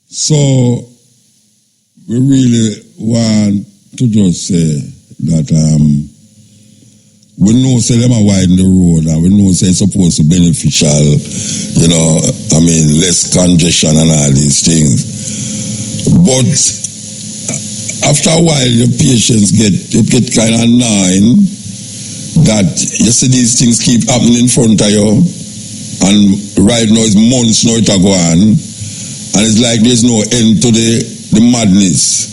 So, we really want to just say that we know say them are widen the road and we know say it's supposed to be beneficial, less congestion and all these things. But after a while your patients get kind of annoying that you see these things keep happening in front of you, and right now it's months now it go on, and it's like there's no end to the madness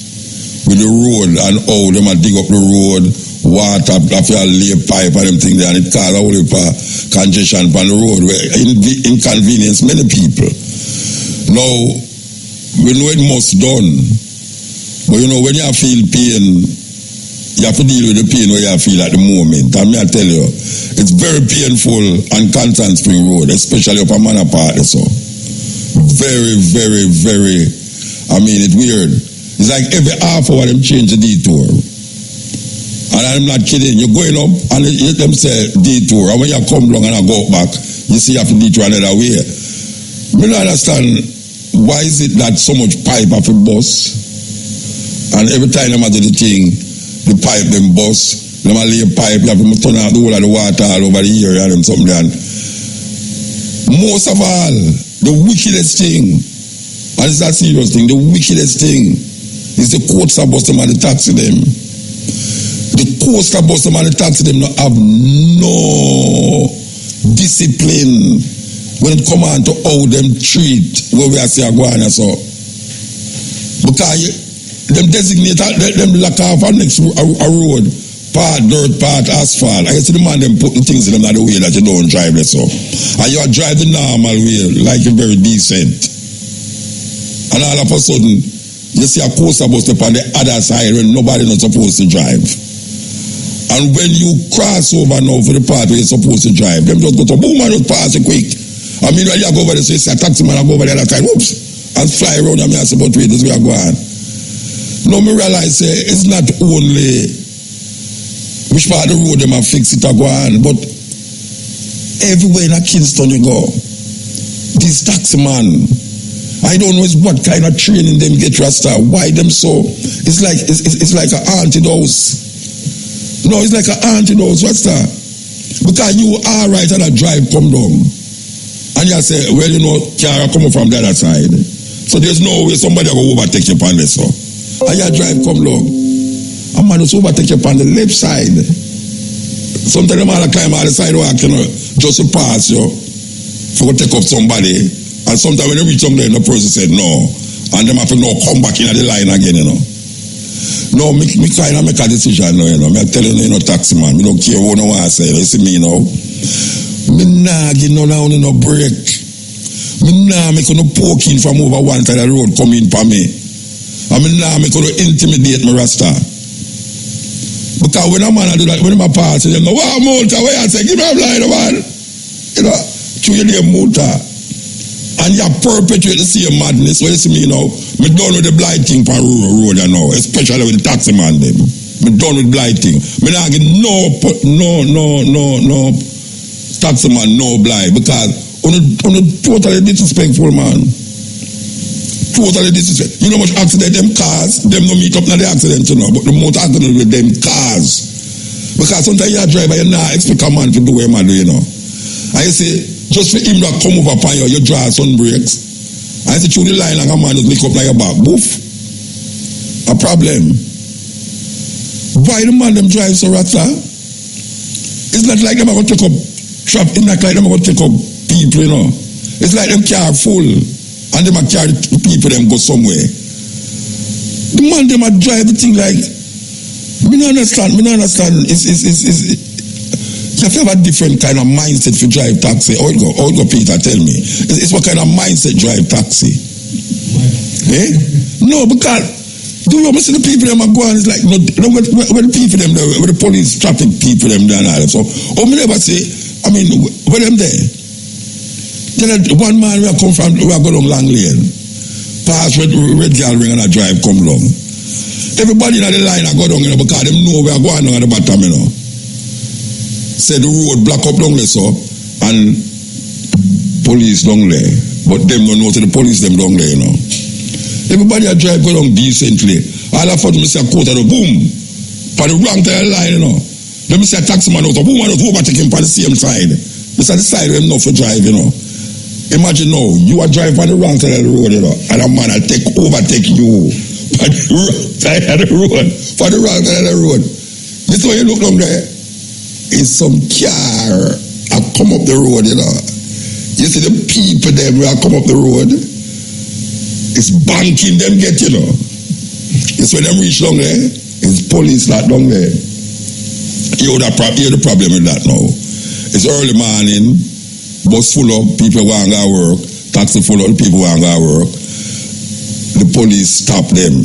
with the road and how them a dig up the road, water after a lay pipe and them thing there, and it cause a whole heap of congestion on the road where inconvenience many people. Now we know it must done, but when you feel pain, you have to deal with the pain where you feel at the moment. And I tell you, it's very painful on Constant Spring Road, especially up a Manor Park. So very, very, very, it's weird. It's like every half hour them change the detour. And I'm not kidding. You're going up and them say detour. And when you come along and I go back, you see you have to detour another way. I don't understand why is it that so much pipe have to bust. And every time them do the thing, the pipe them bust. Them a lay pipe, you have to turn out the whole of the water all over the area and something like that. Most of all, the wickedest thing, and it's a serious thing, the wickedest thing is the coaster bus them and the taxi them. The coaster bus them and the taxi them don't have no discipline when it come on to how them treat where we are saying go on and so. Because them designate, them lock off our next a road, part dirt, part asphalt. I see the man them putting things in them that the way that you don't drive this so. And you are driving the normal way, like you're very decent. And all of a sudden, you see a coaster bus up on the other side when nobody not supposed to drive. And when you cross over now for the part where you're supposed to drive, them just go to boom and just pass it quick. When you go over there, so you see a taxi man go over the other side, whoops, and fly around and I say, but wait, this way I go on. Now me realize it's not only which part of the road them have fixed it or go on, but everywhere in Kingston you go, these taxi man, I don't know what kind of training them get Rasta. Why them so? It's like an haunted house. No, it's like an haunted house, Rasta. Because you are right and a drive come down. And you say, well, car come from the other side. So there's no way somebody will overtake you on this. So. And your drive come long. A man just overtake you on the left side. Sometimes the man climb on the sidewalk, just to pass you, for to take up somebody. And sometimes when they reach somewhere, the person said no. And them have to now come back in the line again, No, me kind of make a decision now, Me telling you, taxi man, me don't care what no one say. You see me now. Me nah give no break. Me nah make no poking from over one side of the road come in for me. And me nah make no intimidate me Rasta. Because when a man do that, when I'm pass, them go, wow, motor, where I say, give me a blind man. Through your name motor. And you perpetuate the same madness. What you see me now? Me done with the blighting for rural road now, especially with the taxi man them. Me done with blighting. Me not get no taxi man no blight because on a totally disrespectful man. Totally disrespectful. You know how much accident them cars, them no meet up in the accident, but the most accident with them cars. Because sometimes you drive and you not expect a man to do what man do, And you see, just for him that come over upon you, you draw sun brakes. And you see through the line like a man just lick up like your back. Boof. A problem. Why the man them drive so rata? It's not like them are going to take up trap, it's not like them are going to take up people, It's like them car full. And them a carry people them go somewhere. The man them a drive the thing like me not understand. You have to have a different kind of mindset for drive taxi. How it go Peter, tell me. It's what kind of mindset drive taxi? Eh? No, because do you see the people them are going, it's like no where the people them there, where the police traffic people them there and all that. So me never say, where them there? One man we come from, we are going long lane. Pass red girl ring and a drive come long. Everybody in the line I go down, because them know we are going down at the bottom, Say the road block up down there, so, and police down there. But them don't know to the police them down there, Everybody a drive go down decently. All of a sudden, I see a quarter of boom. For the wrong side of the line, you know. Let me see a taxi man out, a woman out overtake him for the same side. This is the side where him not for drive, you know. Imagine now, you are driving on the wrong side of the road, you know, and a man will overtake you for the wrong side of the road. For the wrong side of the road. This way you look down there, is some car a come up the road, you know. You see the people them will come up the road, it's banking them get, you know. It's when them reach down there, it's police that down there. You the problem with that now. It's early morning, bus full of people want to go work, taxi full of people want to go work. The police stop them,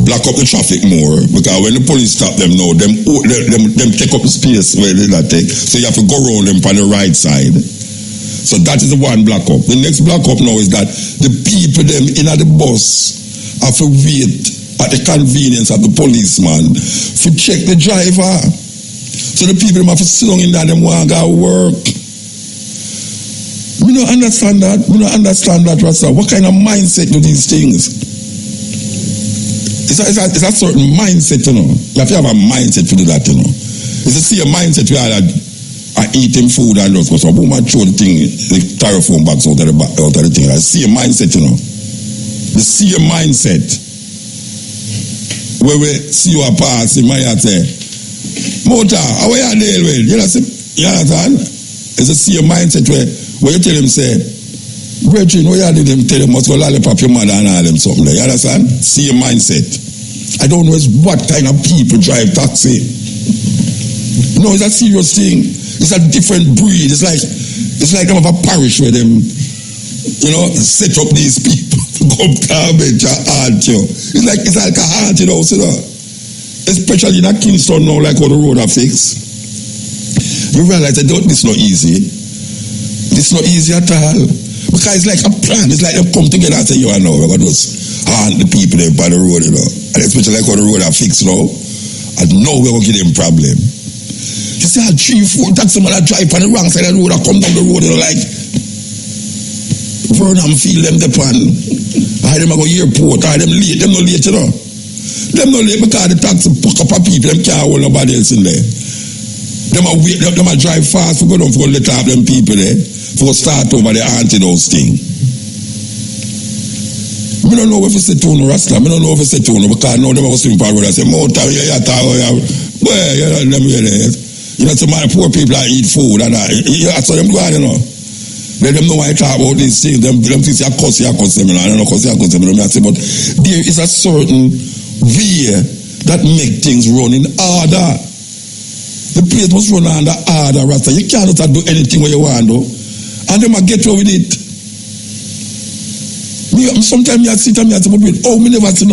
block up the traffic more, because when the police stop them now, them take up the space where they not take. So you have to go around them on the right side. So that is the one block up. The next block up now is that the people them in the bus have to wait at the convenience of the policeman to check the driver. So the people have to sit down in there, them want to go work. We don't understand that. We don't understand that, Rasta. What kind of mindset do these things? It's a certain mindset, you know. You have to have a mindset to do that, you know. It's a same mindset we are eating food and those. So woman throw the thing, the styrofoam bags out of the thing. It's the same mindset, you know. The same mindset. Where we see you a pass, you might say, Mota, how are you deal with? You understand? It's the same mindset where you tell him, say, Brethren, what you did him tell him, must go lollipop your mother and all them something there. You understand? Same mindset. I don't know what kind of people drive taxi. No, it's a serious thing. It's a different breed. It's like them of a parish where them, you know, set up these people. Come garbage and haunt you. It's like a haunted house, you know. Especially in a Kingston now, like how the road are fixed. You realize that this is not easy. It's not easy at all. Because it's like a plan. It's like they come together and say, you know, we're going to just haunt the people there by the road, you know. And especially like how the road are fixed now. And now we're going to give them problem. You see how 3-4 taxi man drive on the wrong side of the road and come down the road, you know, like Vernon feel them depend. I them go airport, I them late, them no late, you know. Them no late because the taxi puck up a people, them can't hold nobody else in there. Them a wait, them a drive fast for go down for let off them people there, for start over the anti-house thing. I don't know if it's a tune or Rasta, I don't know if it's a tune because now them a go swim for road and say, Mota, you talk, well, you know, them here there. You know, some of the poor people that eat food and that's how them go on, you know. Let them know why I talk about these things. Them think I cuss them. I don't know cuss them. But there is a certain way that make things run in order. The place must run under order, Rasta. You cannot do anything where you want to. And them get away with it. Sometimes I sit and I say, oh, me never see no,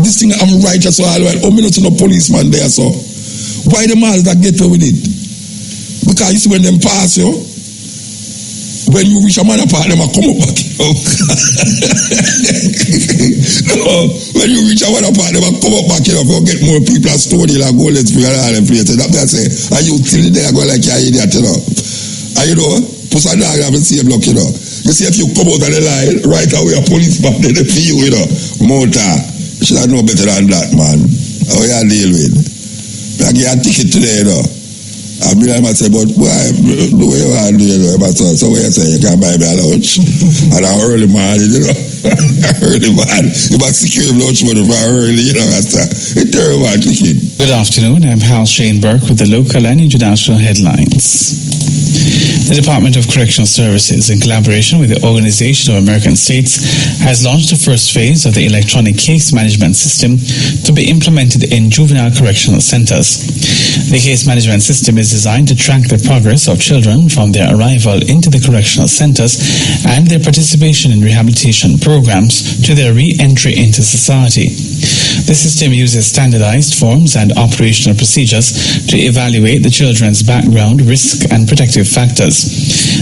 this thing I'm righteous all right. Oh, me not see no policeman there, so. Why the man that get away with it? Because you see when them pass you, when you reach a man apart, them a come up back. No, when you reach a man apart, them a come up back. You know, get more people at Stony like Golden Spring and all them places. That's say, are you till there go like you're idiot, you know? And you know, push a dog have the same luck, you know. You see if you come out of the line, right away a policeman, they feel you, know. Motor, you should have known better than that, man. How you deal with? I get a ticket today, you know. I mean, I might say, but why do you want to do, you know? So what you say, you can't buy me a lunch. And I'm early, man, you know. Early, man. You must secure lunch money for early, you know. It's terrible, ticket. Good afternoon. I'm Hal Shane Burke with the local and international headlines. The Department of Correctional Services, in collaboration with the Organization of American States, has launched the first phase of the electronic case management system to be implemented in juvenile correctional centers. The case management system is designed to track the progress of children from their arrival into the correctional centers and their participation in rehabilitation programs to their re-entry into society. The system uses standardized forms and operational procedures to evaluate the children's background, risk, and protective factors.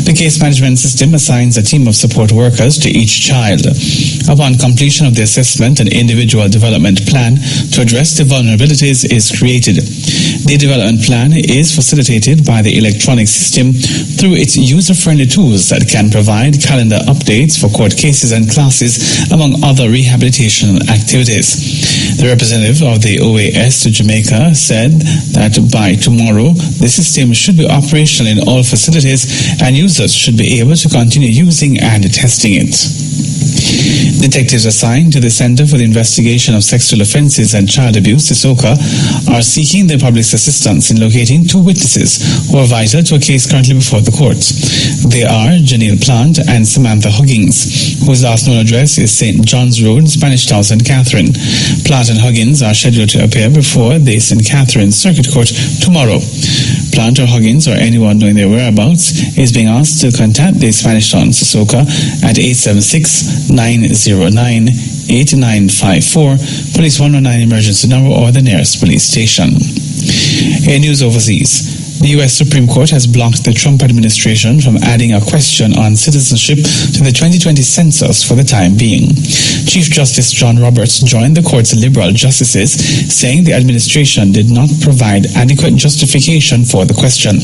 The case management system assigns a team of support workers to each child. Upon completion of the assessment, an individual development plan to address the vulnerabilities is created. The development plan is facilitated by the electronic system through its user-friendly tools that can provide calendar updates for court cases and classes, among other rehabilitation activities. The representative of the OAS to Jamaica said that by tomorrow, the system should be operational in all facilities and users should be able to continue using and testing it. Detectives assigned to the Center for the Investigation of Sexual Offences and Child Abuse, SISOCA, are seeking the public's assistance in locating two witnesses who are vital to a case currently before the courts. They are Janelle Plant and Samantha Huggins, whose last known address is St. John's Road, Spanish Town, St. Catherine. Plant and Huggins are scheduled to appear before the St. Catherine Circuit Court tomorrow. Plant or Huggins or anyone knowing their whereabouts is being asked to contact the Spanish Town SISOCA at 876-909-8954, Police 109 emergency number, or the nearest police station. In news overseas, the U.S. Supreme Court has blocked the Trump administration from adding a question on citizenship to the 2020 census for the time being. Chief Justice John Roberts joined the court's liberal justices, saying the administration did not provide adequate justification for the question.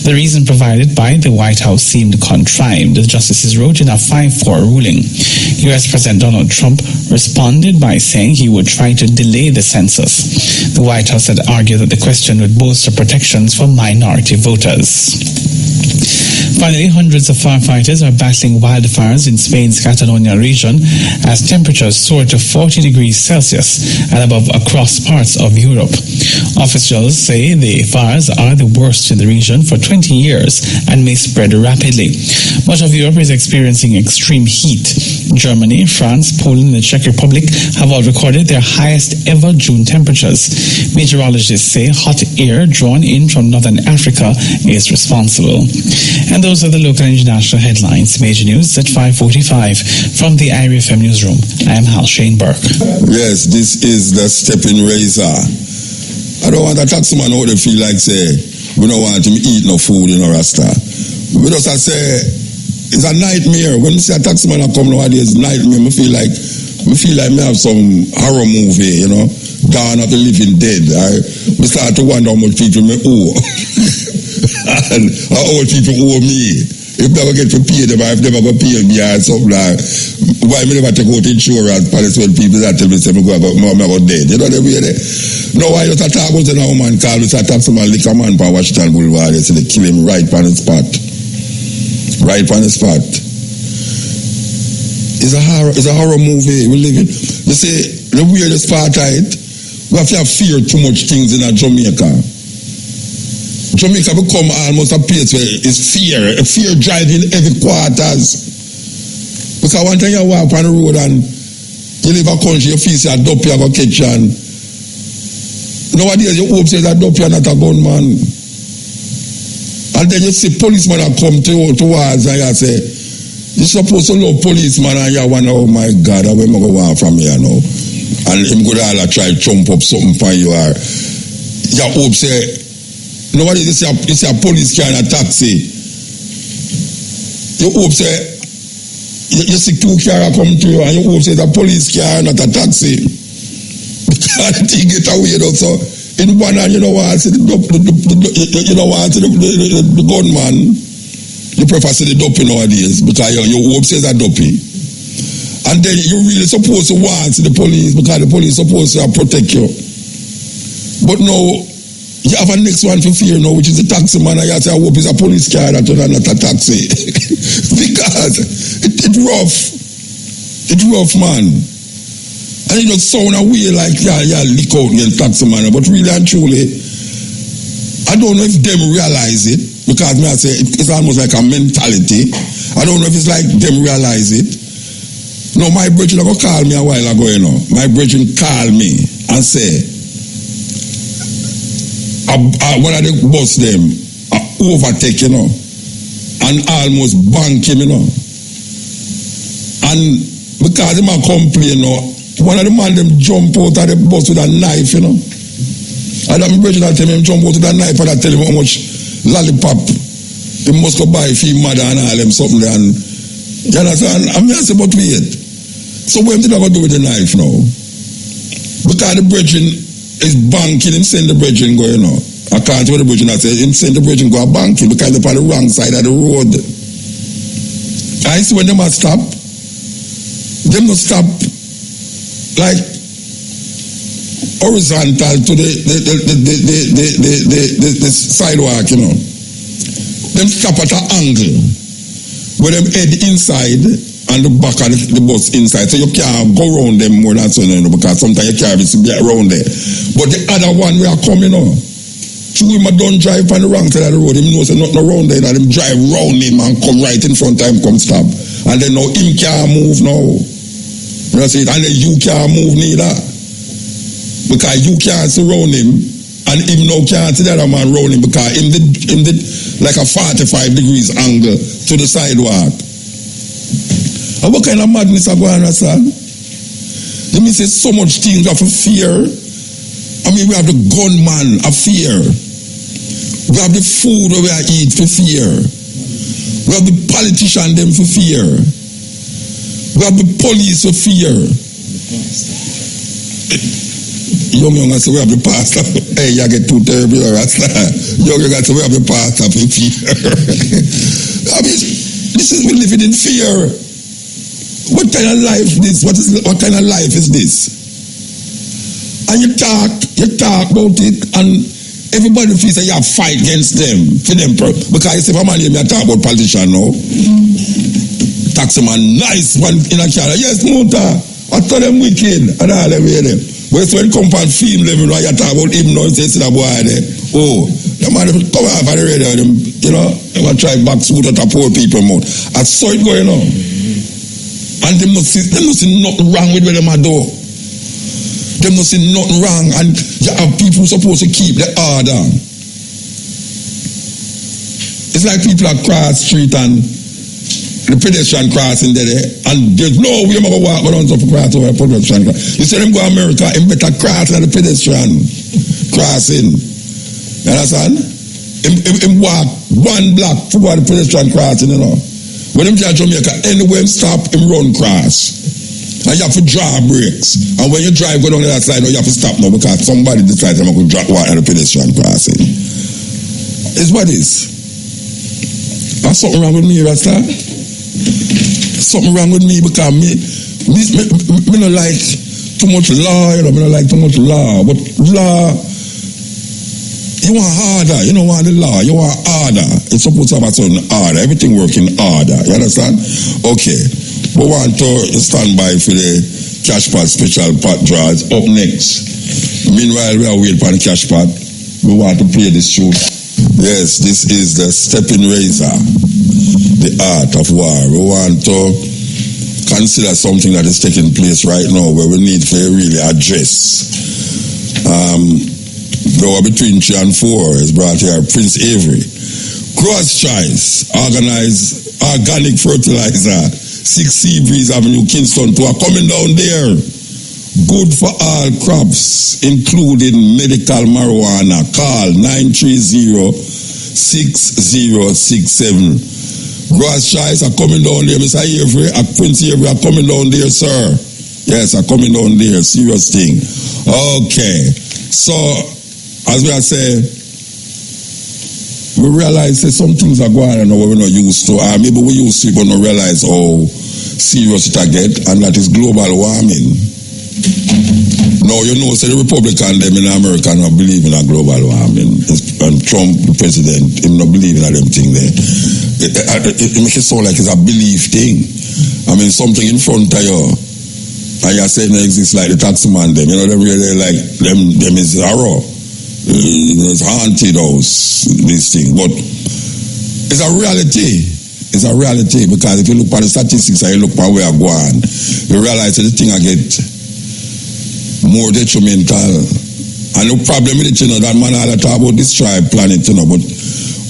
The reason provided by the White House seemed contrived, the justices wrote in a 5-4 ruling. U.S. President Donald Trump responded by saying he would try to delay the census. The White House had argued that the question would bolster protections for minority voters. Finally, hundreds of firefighters are battling wildfires in Spain's Catalonia region as temperatures soar to 40 degrees Celsius and above across parts of Europe. Officials say the fires are the worst in the region for 20 years and may spread rapidly. Much of Europe is experiencing extreme heat. Germany, France, Poland, and the Czech Republic have all recorded their highest ever June temperatures. Meteorologists say hot air drawn in from northern Africa is responsible. And those are the local and international headlines. Major news at 5:45 from the IRFM newsroom. I am Hal Shane Burke. Yes, this is the Steppin razor. I don't want a taxman out there feel like say we don't want him eat no food in a rasta. We just say it's a nightmare. When you see a taxman come nowadays, nightmare. I feel like me have some horror movie, you know, Dawn of the Living Dead. I start to wonder how much people me owe. And how old people owe me. If never get to pay them, if never go pay me or something like, why me never take out insurance policy when people that tell me say me go dead. You know what I mean? No, I just talk about a woman called me, so I talk to my liquor man for Washington Boulevard. They say they kill him right on the spot. Right on the spot. It's a horror movie we live in. You see, the weirdest part of it, we have to fear too much things in Jamaica. Jamaica become almost a place where it's fear driving every quarters. Because one time you walk on the road and you live a country, you feel say a dope you have a catch and nowadays you hope say that dope you are not a gunman. And then you see policemen that come towards and you say, you're supposed to love policeman and you wonder, oh my God, where am I going to walk from here now? And him go down and try to jump up something for you or you hope say, nobody you see a police car and a taxi. You hope say you see two cars come to you and you hope say it's a police car not a taxi. Because the thing get away though. So in one hand you don't want to see the gunman. You prefer to see the dopey nowadays because you hope say it's a dopey. And then you really supposed to want to see the police because the police supposed to protect you. But no, you have a next one for fear now, which is the taxi man. I say, I hope it's a police car that not a taxi. Because it's rough. It's rough, man. And it just sound a way like, yeah, lick out the taxi man. But really and truly, I don't know if them realize it. Because me I say, it's almost like a mentality. I don't know if it's like them realize it. No, my brethren call me a while ago, you know. My brethren call me and say, one of the bus them overtake, you know, and almost bank him, you know. And because him a complain, you know, one of the man them jump out of the bus with a knife, you know. And I'm brethren that tell him jump out with a knife and I tell him how much lollipop he must go buy for his mother and all them something. And you understand? I mean, I say, but wait. So what did I do with the knife now? Because the brethren is banking, him send the brethren go, you know. I can't tell the brethren, I say, him send the brethren go a banking because they're on the wrong side of the road. I see when them a stop, them not stop like horizontal to the sidewalk, you know. Them stop at an angle where them head inside and the back of the bus inside. So you can't go around them more than so, you know, because sometimes you can't get around there. But the other one we are coming on. So him don't drive on the wrong side of the road. Him knows there's nothing around there. And him drive round him and come right in front of him, come stop. And then now him can't move now. You know what I'm saying? And then you can't move neither. Because you can't surround him. And him now can't see the other man round him because him did like a 45 degrees angle to the sidewalk. And what kind of madness are going on, son? Let me say so much things of fear. I mean, we have the gunman of fear. We have the food that we eat for fear. We have the politician them for fear. We have the police for fear. Young, I say we have the pastor. Hey, you get too terrible, Rasta. Young, I say we have the pastor for fear. I mean, this is we living in fear. What kind of life this? What kind of life is this? And you talk about it, and everybody feels that you have fight against them, for them, because if a man here, I talk about politician now. Taxi man, nice one in a car. Yes, Muta, I tell them wicked, and all them hear them. But when come and film them, you talk about him now, say, see that boy there. Oh, the man come off on the radio, them, you know, they try back suit at a poor people mouth. I saw it going on. And they must see nothing wrong with what they do. They must see nothing wrong, and you have people supposed to keep the order. It's like people are cross street and the pedestrian crossing there, and there's no way I'm going to walk around to cross over the pedestrian crossing. You see them go to America, him better cross at the pedestrian crossing. You understand? Him walk one block to go to the pedestrian crossing, you know. When him to Jamaica, anywhere him stop, him run cross. And you have to draw brakes. And when you drive go down the other side, you have to stop now because somebody decides I'm going to drop water at the pedestrian crossing. It's what is. There's something wrong with me, Rasta. Something wrong with me because me don't like too much law, you know, me don't like too much law. But law, you want harder, you don't want the law, you want order. It's supposed to have a certain order, everything work in order, you understand? Okay, we want to stand by for the cash pot special pot draws up next. Meanwhile, we are waiting for the cash pot. We want to play this tune. Yes, this is the Steppin razor, the art of war. We want to consider something that is taking place right now where we need to really address. Go between 3 and 4 is brought here Prince Avery. Cross Choice, organic fertilizer, 6 Seabreeze Avenue, Kingston 2 are coming down there. Good for all crops, including medical marijuana. Call 930-6067. Cross Choice are coming down there. Mr. Avery, Prince Avery are coming down there, sir. Yes, are coming down there. Serious thing. Okay. So, as we are saying, we realize that some things are going on where we're not used to. Maybe we used to, but not realize how serious it get, and that is global warming. Now, you know, say the Republican, them in America, not believe in a global warming. And Trump, the president, him not believe in them thing there. It makes it sound like it's a belief thing. I mean, something in front of you, and you're saying it exists like the taxi man, them. You know, them really like, them is arrow. It's haunted house, these things. But it's a reality. It's a reality because if you look at the statistics and you look at where I'm going, you realize that the thing I get more detrimental. And the problem with it, you know, that man had to talk about destroy planet, you know, but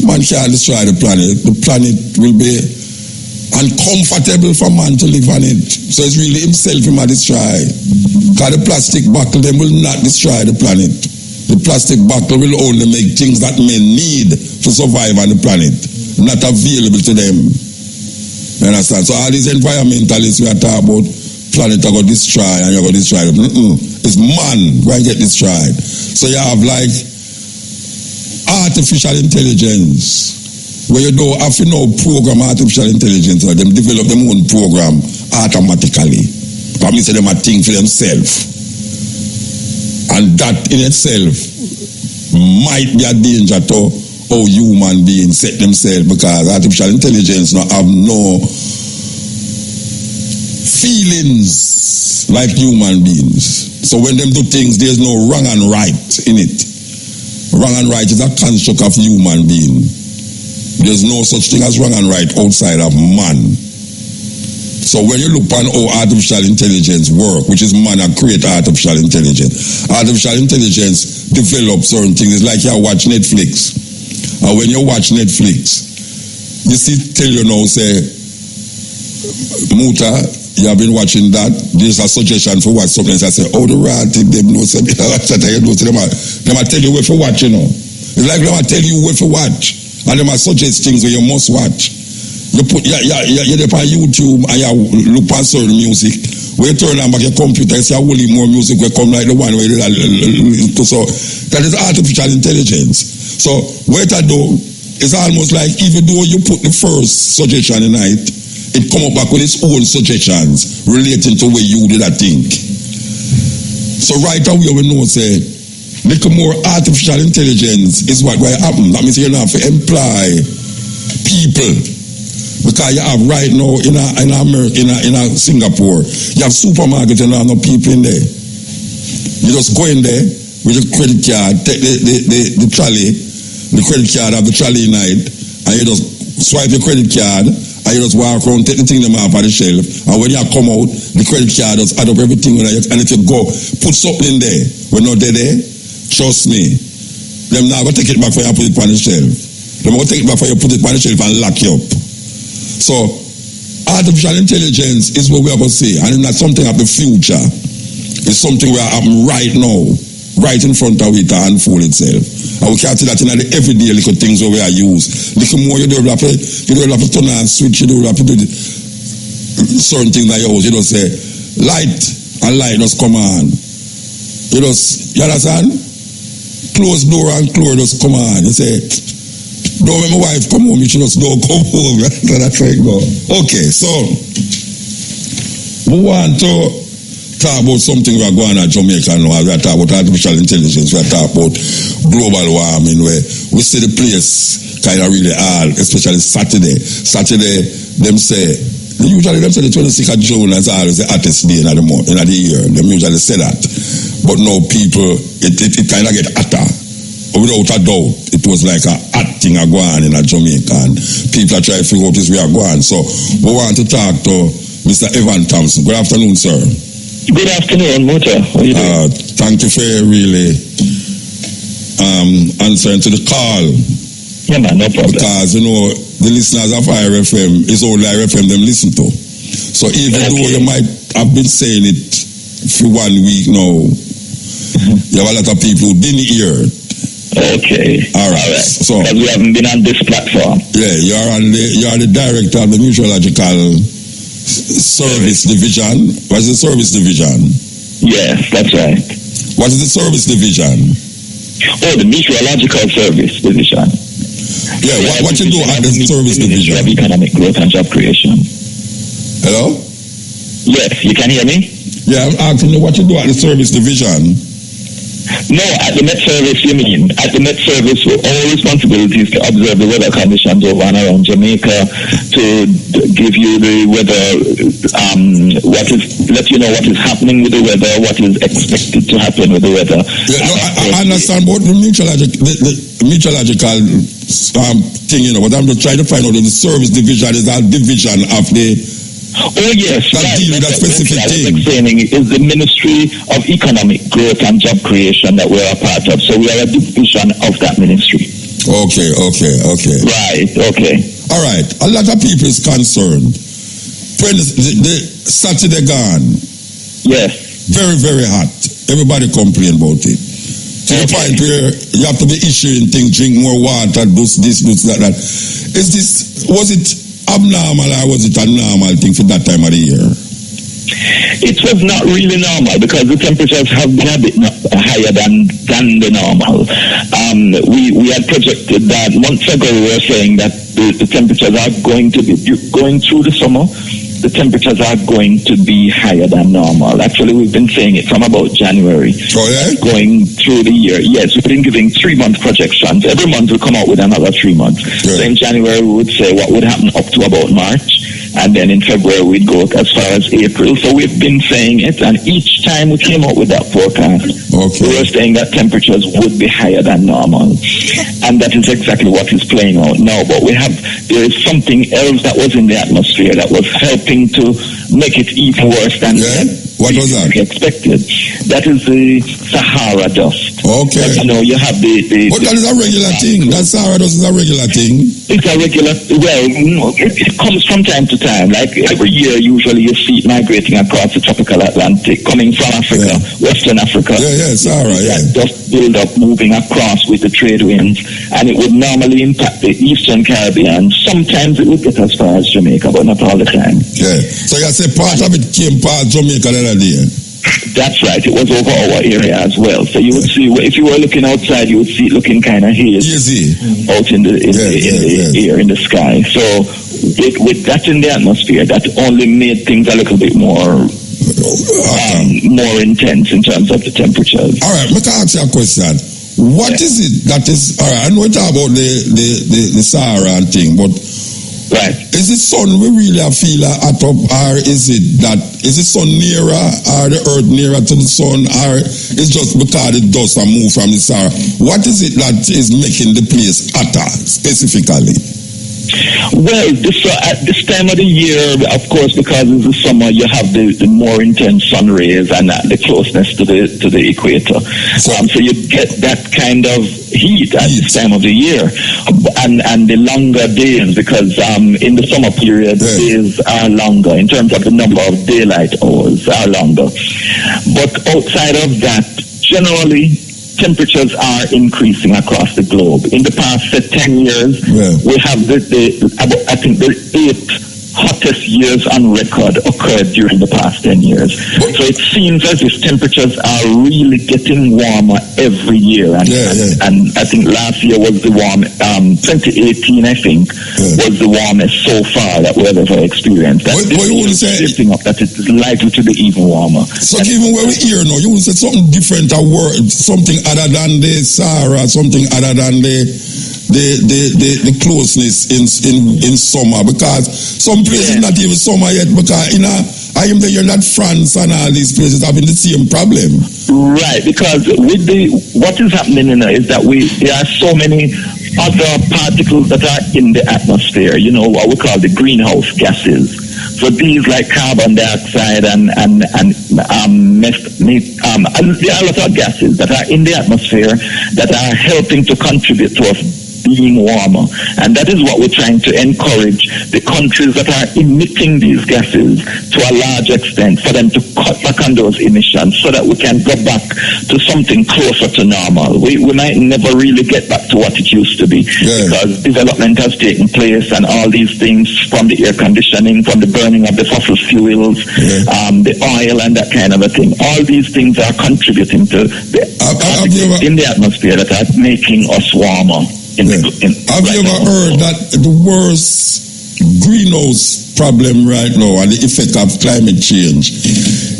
man can't destroy the planet. The planet will be uncomfortable for man to live on it. So it's really himself he might destroy. Because the plastic bottle, them will not destroy the planet. The plastic bottle will only make things that men need to survive on the planet, not available to them. You understand? So all these environmentalists we are talking about, planet are going to destroy and you're going to destroy them. It's man going to get destroyed. So you have like artificial intelligence where you don't have to know program artificial intelligence or them develop their own program automatically. But me say them a think for themselves. And that in itself might be a danger to how human beings set themselves, because artificial intelligence not have no feelings like human beings. So when them do things, there's no wrong and right in it. Wrong and right is a construct of human being. There's no such thing as wrong and right outside of man. So when you look on how artificial intelligence work, which is man that create artificial intelligence develops certain things. It's like you watch Netflix. And when you watch Netflix, you see, tell you now, say, Muta, you have been watching that. There's a suggestion for watch something. I say, oh, the rat, them know, say, them I tell you where to watch, you know. It's like them I tell you where to watch. And them I suggest things where you must watch. You put, you're on YouTube and you look at certain music. When you turn on back your computer, you see a whole more music will come like the one where you so that is artificial intelligence. So what I do is almost like even though you put the first suggestion in it come up back with its own suggestions relating to where you did that thing. So right away we know say little more artificial intelligence is what will happen. That means you don't have to employ people. Because you have right now in Singapore, you have supermarkets and there are no people in there. You just go in there with your credit card, take the trolley, the credit card of the trolley night, and you just swipe your credit card, and you just walk around, take the thing them off of the shelf, and when you come out, the credit card just add up everything, and if you go, put something in there, when not there, trust me, them now go take it back for you and put it on the shelf. Them go take it back for you, put it on the shelf and lock you up. So, artificial intelligence is what we are going to say, and it's not something of the future. It's something that happen right now, right in front of it to unfold itself. And we can't see that in the everyday little things that we are use. Little more you develop to turn on switch, you develop to do certain things like yours. You don't say, light, and light just come on. You understand? Close door and close just come on. You say, don't let my wife come home, you should just don't come home. That's right, go. Okay, so we want to talk about something we are going at Jamaica now. We are talking about artificial intelligence, we are talking about global warming, where we see the place kind of really hard, especially Saturday. Saturday, usually them say the 26th of June is always the hottest day in the year. Them usually say that. But now people, it kind of get hotter. Without a doubt, it was like a hot thing going in Jamaica, and people are trying to figure out this way going. So we want to talk to Mr. Evan Thompson. Good afternoon, sir. Good afternoon, Muta. How are you doing? Thank you for really answering to the call. Yeah, man, no problem. Because, the listeners of IRFM is only IRFM them listen to. So even though you might have been saying it for 1 week now, you have a lot of people who didn't hear it. Okay. All right. So because we haven't been on this platform. Yeah, you are the director of the Meteorological Service Division. What is the Service Division? Yes, that's right. What is the Service Division? Oh, the Meteorological Service Division. Yeah, what you do at the Service Division? Of Economic Growth and Job Creation. Hello? Yes, you can hear me? Yeah, I'm asking you what you do at the Service Division. No, at the Met Service, you mean? At the Met Service, our responsibility is to observe the weather conditions over and around Jamaica, to give you the weather, let you know what is happening with the weather, what is expected to happen with the weather. Yeah, no, I understand about the meteorological thing, but I'm just trying to find out that the Service Division is a division of the... Oh yes, that deal with that specific thing. Explaining is the Ministry of Economic Growth and Job Creation that we're a part of. So we are a division of that ministry. Okay. Right, okay. All right. A lot of people is concerned. When the Saturday gone. Yes. Very, very hot. Everybody complain about it. To the point where you have to be issuing things, drink more water, do this, that. Was it abnormal or was it a normal thing for that time of the year? It was not really normal because the temperatures have been a bit higher than the normal. We had projected that months ago. We were saying that the temperatures are going to be going through the summer. The temperatures are going to be higher than normal. Actually, we've been saying it from about January. Oh, yeah? Going through the year. Yes, we've been giving 3-month projections. Every month we'll come out with another 3 months. Yeah. So in January, we would say what would happen up to about March. And then in February, we'd go as far as April. So we've been saying it. And each time we came out with that forecast, we were saying that temperatures would be higher than normal. And that is exactly what is playing out now. But there is something else that was in the atmosphere that was helping to make it even worse than what was that? Expected. That is the Sahara dust. Okay. But, you have the but that is a regular thing. That Sahara dust is a regular thing. It's a regular. Well, it comes from time to time. Like every year, usually you see it migrating across the tropical Atlantic, coming from Africa, Western Africa. Sahara. Dust build up, moving across with the trade winds, and it would normally impact the Eastern Caribbean. Sometimes it would get as far as Jamaica, but not all the time. Yeah. So you say part of it came past Jamaica the other day. That's right. It was over our area as well. So you would see, if you were looking outside, you would see it looking kind of hazy out in the air, in the sky. So with that in the atmosphere, that only made things a little bit more intense in terms of the temperatures. All right, let me ask you a question. What is it that is? All right, I know it's about the Sahara thing, but. Right. Is the sun we really feel hot up, or is the sun nearer, or the earth nearer to the sun, or it's just because it does move from the Sahara? What is it that is making the place hotter specifically? Well, at this time of the year, of course, because it's the summer, you have the more intense sun rays and the closeness to the equator. So you get that kind of heat at this time of the year, and the longer days, because in the summer period, days are longer in terms of the number of daylight hours are longer. But outside of that, generally, temperatures are increasing across the globe. In the past 10 years, we have the 8th hottest years on record occurred during the past 10 years. So it seems as if temperatures are really getting warmer every year. And I think last year was the warmest, 2018 I think, was the warmest so far that we've ever experienced. That lifting up, that it is likely to be even warmer. So even when we hear now, you would say something different, something other than the Sahara, something other than the closeness in summer, because some places not even summer yet, because I am there, not France and all these places having the same problem. Right, because with what is happening is that there are so many other particles that are in the atmosphere, what we call the greenhouse gases. So these like carbon dioxide and there are a lot of gases that are in the atmosphere that are helping to contribute to us being warmer. And that is what we're trying to encourage the countries that are emitting these gases to a large extent, for them to cut back on those emissions so that we can go back to something closer to normal. We might never really get back to what it used to be because development has taken place and all these things, from the air conditioning, from the burning of the fossil fuels, the oil and that kind of a thing. All these things are contributing to the particles in the atmosphere that are making us warmer. Have you ever heard that the worst greenhouse problem right now and the effect of climate change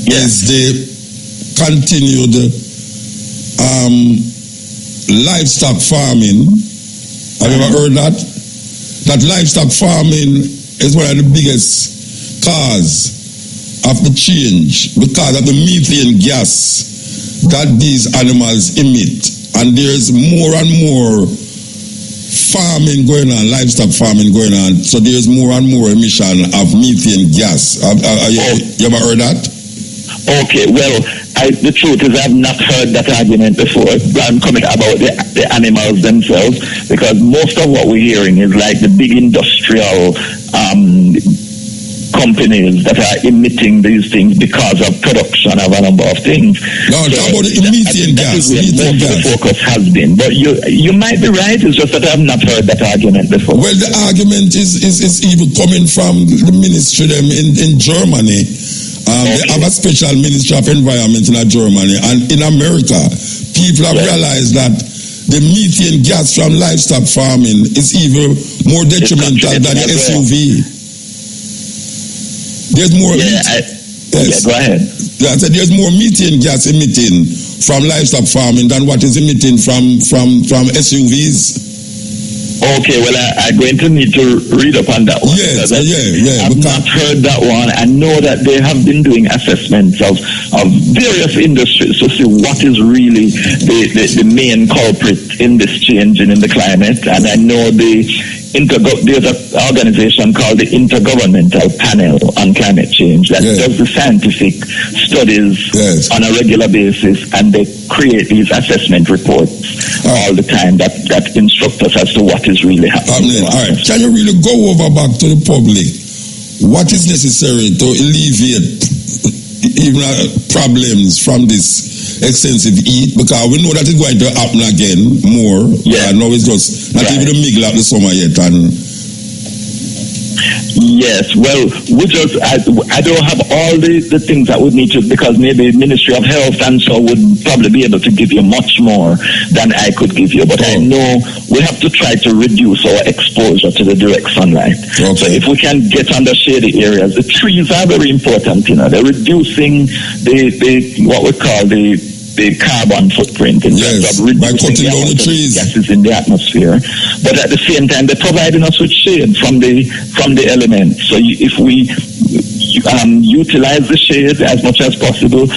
is the continued livestock farming? Have you ever heard that? That livestock farming is one of the biggest cause of the change because of the methane gas that these animals emit. And there's more and more farming going on, livestock farming going on, so there's more and more emission of methane gas. You ever heard that? Okay, well, the truth is I've not heard that argument before. I'm coming about the animals themselves, because most of what we're hearing is like the big industrial companies that are emitting these things because of production of a number of things. No, talk about the methane gas. The focus has been. But you might be right, it's just that I have not heard that argument before. Well, the argument is even coming from the ministry them in Germany, They have a special Ministry of Environment in Germany, and in America, people have realized that the methane gas from livestock farming is even more detrimental than the SUV. There's more. Go ahead. I said there's more methane gas emitting from livestock farming than what is emitting from SUVs. Okay, well, I'm going to need to read up on that one. Yes, I've not heard that one. I know that they have been doing assessments of various industries to see what is really the main culprit in this changing in the climate. And I know there's an organization called the Intergovernmental Panel on Climate Change that does the scientific studies on a regular basis, and they create these assessment reports all the time that instruct us as to what is really happening. All right. Can you really go over back to the public what is necessary to alleviate even problems from this extensive heat? Because we know that it's going to happen again more. Now it's just not even the middle of the summer yet. And yes, well, I don't have all the things that would need to, because maybe Ministry of Health and so would probably be able to give you much more than I could give you. But I know we have to try to reduce our exposure to the direct sunlight. So if we can get under shady areas, the trees are very important. They're reducing the what we call the carbon footprint in terms of reducing the amount of gases in the atmosphere. But at the same time, they're providing us with shade from the elements. So if we utilize the shade as much as possible,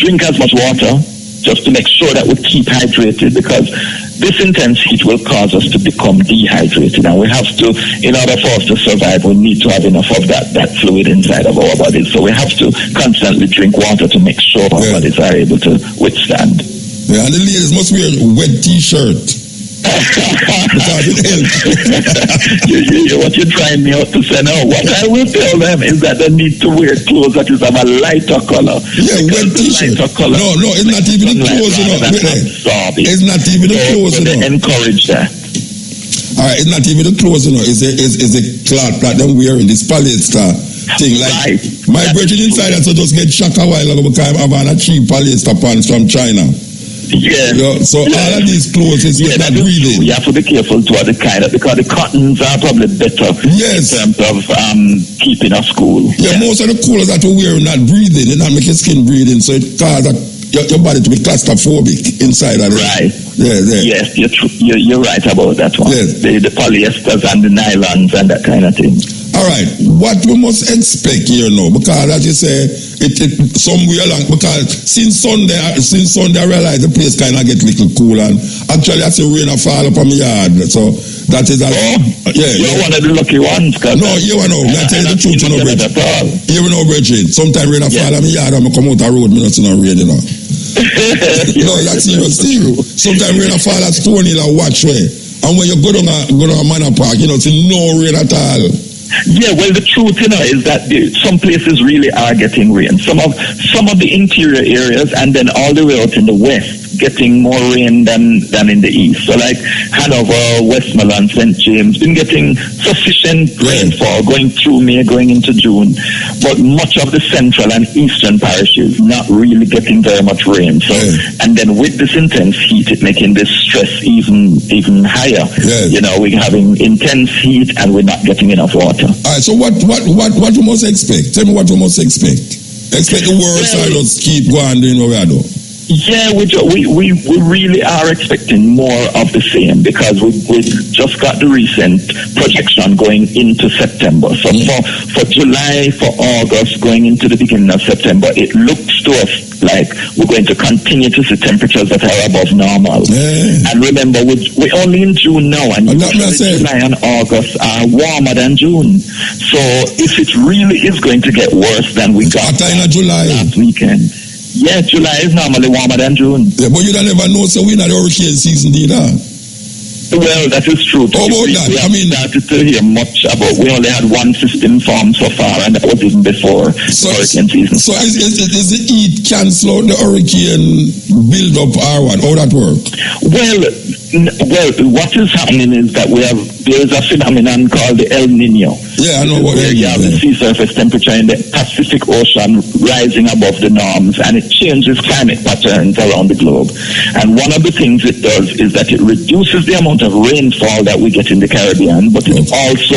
drink as much water, just to make sure that we keep hydrated, because this intense heat will cause us to become dehydrated, and we have to, in order for us to survive, we need to have enough of that fluid inside of our bodies. So we have to constantly drink water to make sure our bodies are able to withstand. Yeah, and the ladies must wear a wet t-shirt. Because it helps. What you're trying me out to say now, what I will tell them is that they need to wear clothes that is of a lighter color. Yeah, wet t-shirt. No, it's not even the clothes, It's not even the clothes, They encourage that. All right, it's not even the clothes, It's a cloth that they're wearing, this polyester thing. Like my virgin insider, so just get shocked a while ago because I'm having a cheap polyester pants from China. So all of these clothes is not breathing. You have to be careful to the kind of, because the cottons are probably better in terms of keeping us cool. Most of the clothes that we wear are not breathing. They're not making skin breathing, so it causes your body to be claustrophobic inside of it. Right. Yes, you're right about that one. The polyesters and the nylons and that kind of thing. All right, what we must expect here now, because as you say, it somewhere along, because since Sunday I realized the place kind of get a little cool, and actually I see rain fall up on my yard, so that is you're one of the lucky ones. No, you know, I tell you the truth, Bridget. Sometimes rain fall on my yard, and I come out the road, I don't see no rain, No, that's serious thing. Sometimes rain fall at Stony Hill or Watchway, and when you go down a Manor Park, see no rain at all. Yeah, well, the truth, is that some places really are getting rain. Some of the interior areas, and then all the way out in the west, getting more rain than in the east. So like Hanover, Westmoreland, St. James, been getting sufficient rainfall going through May, going into June. But much of the central and eastern parishes not really getting very much rain. So and then with this intense heat, it making this stress even higher. We're having intense heat and we're not getting enough water. All right, so what we must expect? Tell me what we must expect. Expect the worst, or just keep going doing what we are doing? Yeah, we really are expecting more of the same, because we just got the recent projection going into September. So for July, for August, going into the beginning of September, it looks to us like we're going to continue to see temperatures that are above normal. And remember, we're only in June now, and July and August are warmer than June. So if it really is going to get worse than we got last weekend. Yeah, July is normally warmer than June. Yeah, but you don't never know, so we're not the hurricane season either. Well, that is true. How about that? We started to hear much about, we only had one system formed so far, and that was even before hurricane season. So is the heat cancel out the hurricane build up or what? How that work? Well, what is happening is that we have there is a phenomenon called the El Nino. Yeah, I know what where you have the sea surface temperature in the Pacific Ocean rising above the norms, and it changes climate patterns around the globe. And one of the things it does is that it reduces the amount of rainfall that we get in the Caribbean, but it also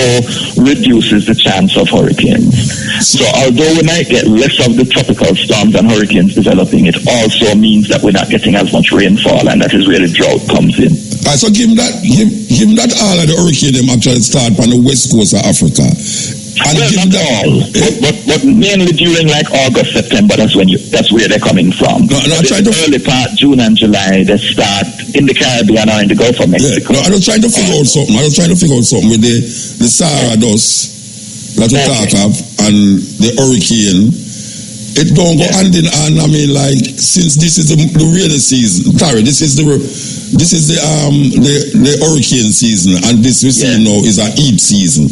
reduces the chance of hurricanes. So although we might get less of the tropical storms and hurricanes developing, it also means that we're not getting as much rainfall, and that is where the drought comes in. So give that all of the hurricane them actually start on the west coast of Africa. And well, not all, but mainly during like August, September. That's where they're coming from. No, early part, June and July, they start in the Caribbean or in the Gulf of Mexico. Yeah, no, I was trying to figure out something. With the Sahara dust that we talk of and the hurricane. It don't go hand in hand. I mean, like, since this is the rainy season, this is the hurricane season, and this we see now is a heat season.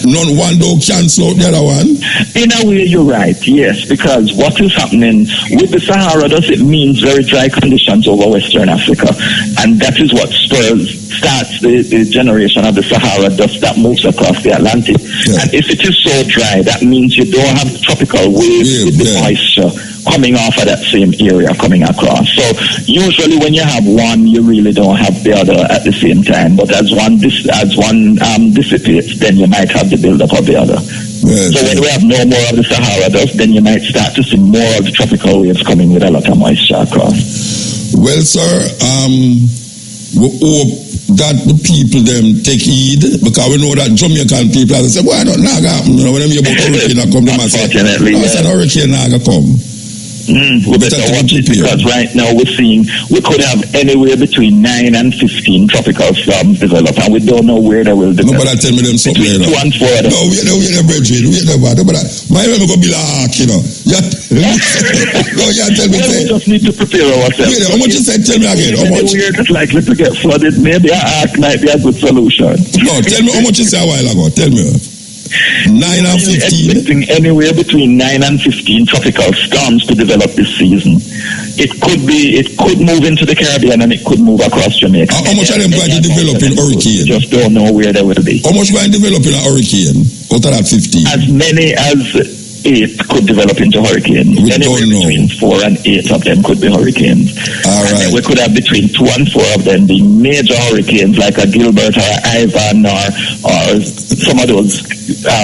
One don't cancel out the other one. In a way, you're right. Yes, because what is happening with the Sahara dust, it means very dry conditions over Western Africa, and that is what starts the generation of the Sahara dust that moves across the Atlantic. Yeah. And if it is so dry, that means you don't have tropical waves with the moisture coming off of that same area coming across. So usually when you have one, you really don't have the other at the same time. But as one dissipates, then you might have the buildup of the other. Yes, so when we have no more of the Sahara dust, then you might start to see more of the tropical waves coming with a lot of moisture across. Well, sir, we hope that the people them take heed, because we know that Jamaican people say, why don't Naga happen? You know, when they hear about hurricane come, they might say, hurricane Naga come. We better watch it, because right now we could have anywhere between 9 and 15 tropical storms develop, and we don't know where they will develop. Nobody tell me them something. 2 and 4. No, we are brethren. My name go be like, you know. No, you tell me. We just need to prepare ourselves. How much you said? Tell me again. How much? We're just likely to get flooded. Maybe an ark might be a good solution. No, tell me how much you said a while ago. Tell me. 9 and 15. Expecting anywhere between 9 and 15 tropical storms to develop this season. It could move into the Caribbean, and it could move across Jamaica. How much are them going to develop in hurricane? Just don't know where they will be. How much going to develop in a hurricane? Out of that 15? As many as 8 could develop into hurricanes. We anywhere don't know. Between 4 and 8 of them could be hurricanes. All right. And we could have between 2 and 4 of them being major hurricanes, like a Gilbert or Ivan or some of those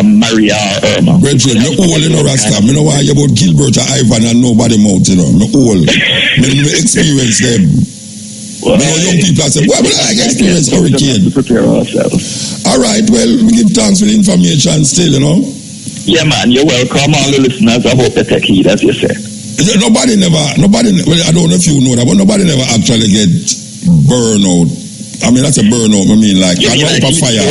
Maria or Irma. Brethren, you're old in Rasta. I know why you about Gilbert or Ivan and nobody mouth, you know. I'm old. I experience them. Well, young people are saying, well, I experience hurricane. To prepare ourselves. All right, well, we give thanks for the information still, you know. Yeah, man, you're welcome. All the listeners, I hope they take heed, as you said. Nobody, well, I don't know if you know that, but nobody never actually get burnout. I mean, that's a burnout. I mean, like, I know up a fire.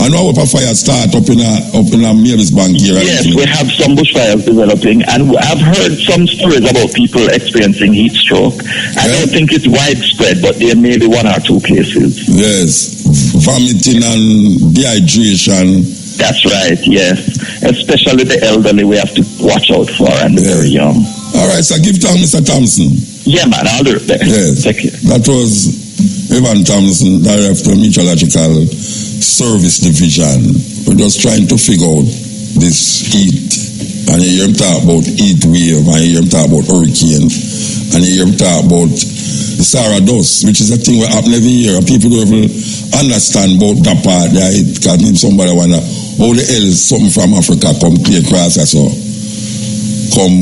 I know up a fire start up in a Mavis Bank here. Yes, we have some bushfires developing, and I've heard some stories about people experiencing heat stroke. I don't think it's widespread, but there may be 1 or 2 cases. Yes, vomiting and dehydration. That's right, yes. Especially the elderly, we have to watch out for, and the very young. All right, so give thanks, Mr. Thompson. Yeah, man, I'll do it there. Yes. Take care. That was Evan Thompson, Director of Meteorological Service Division. We're just trying to figure out this heat. And you hear him talk about heat wave, and you hear him talk about hurricane, and you hear him talk about the Sahara dust, which is a thing that happen every year. People don't even understand about that part. Because somebody wonder, how the hell something from Africa come clear across us, so come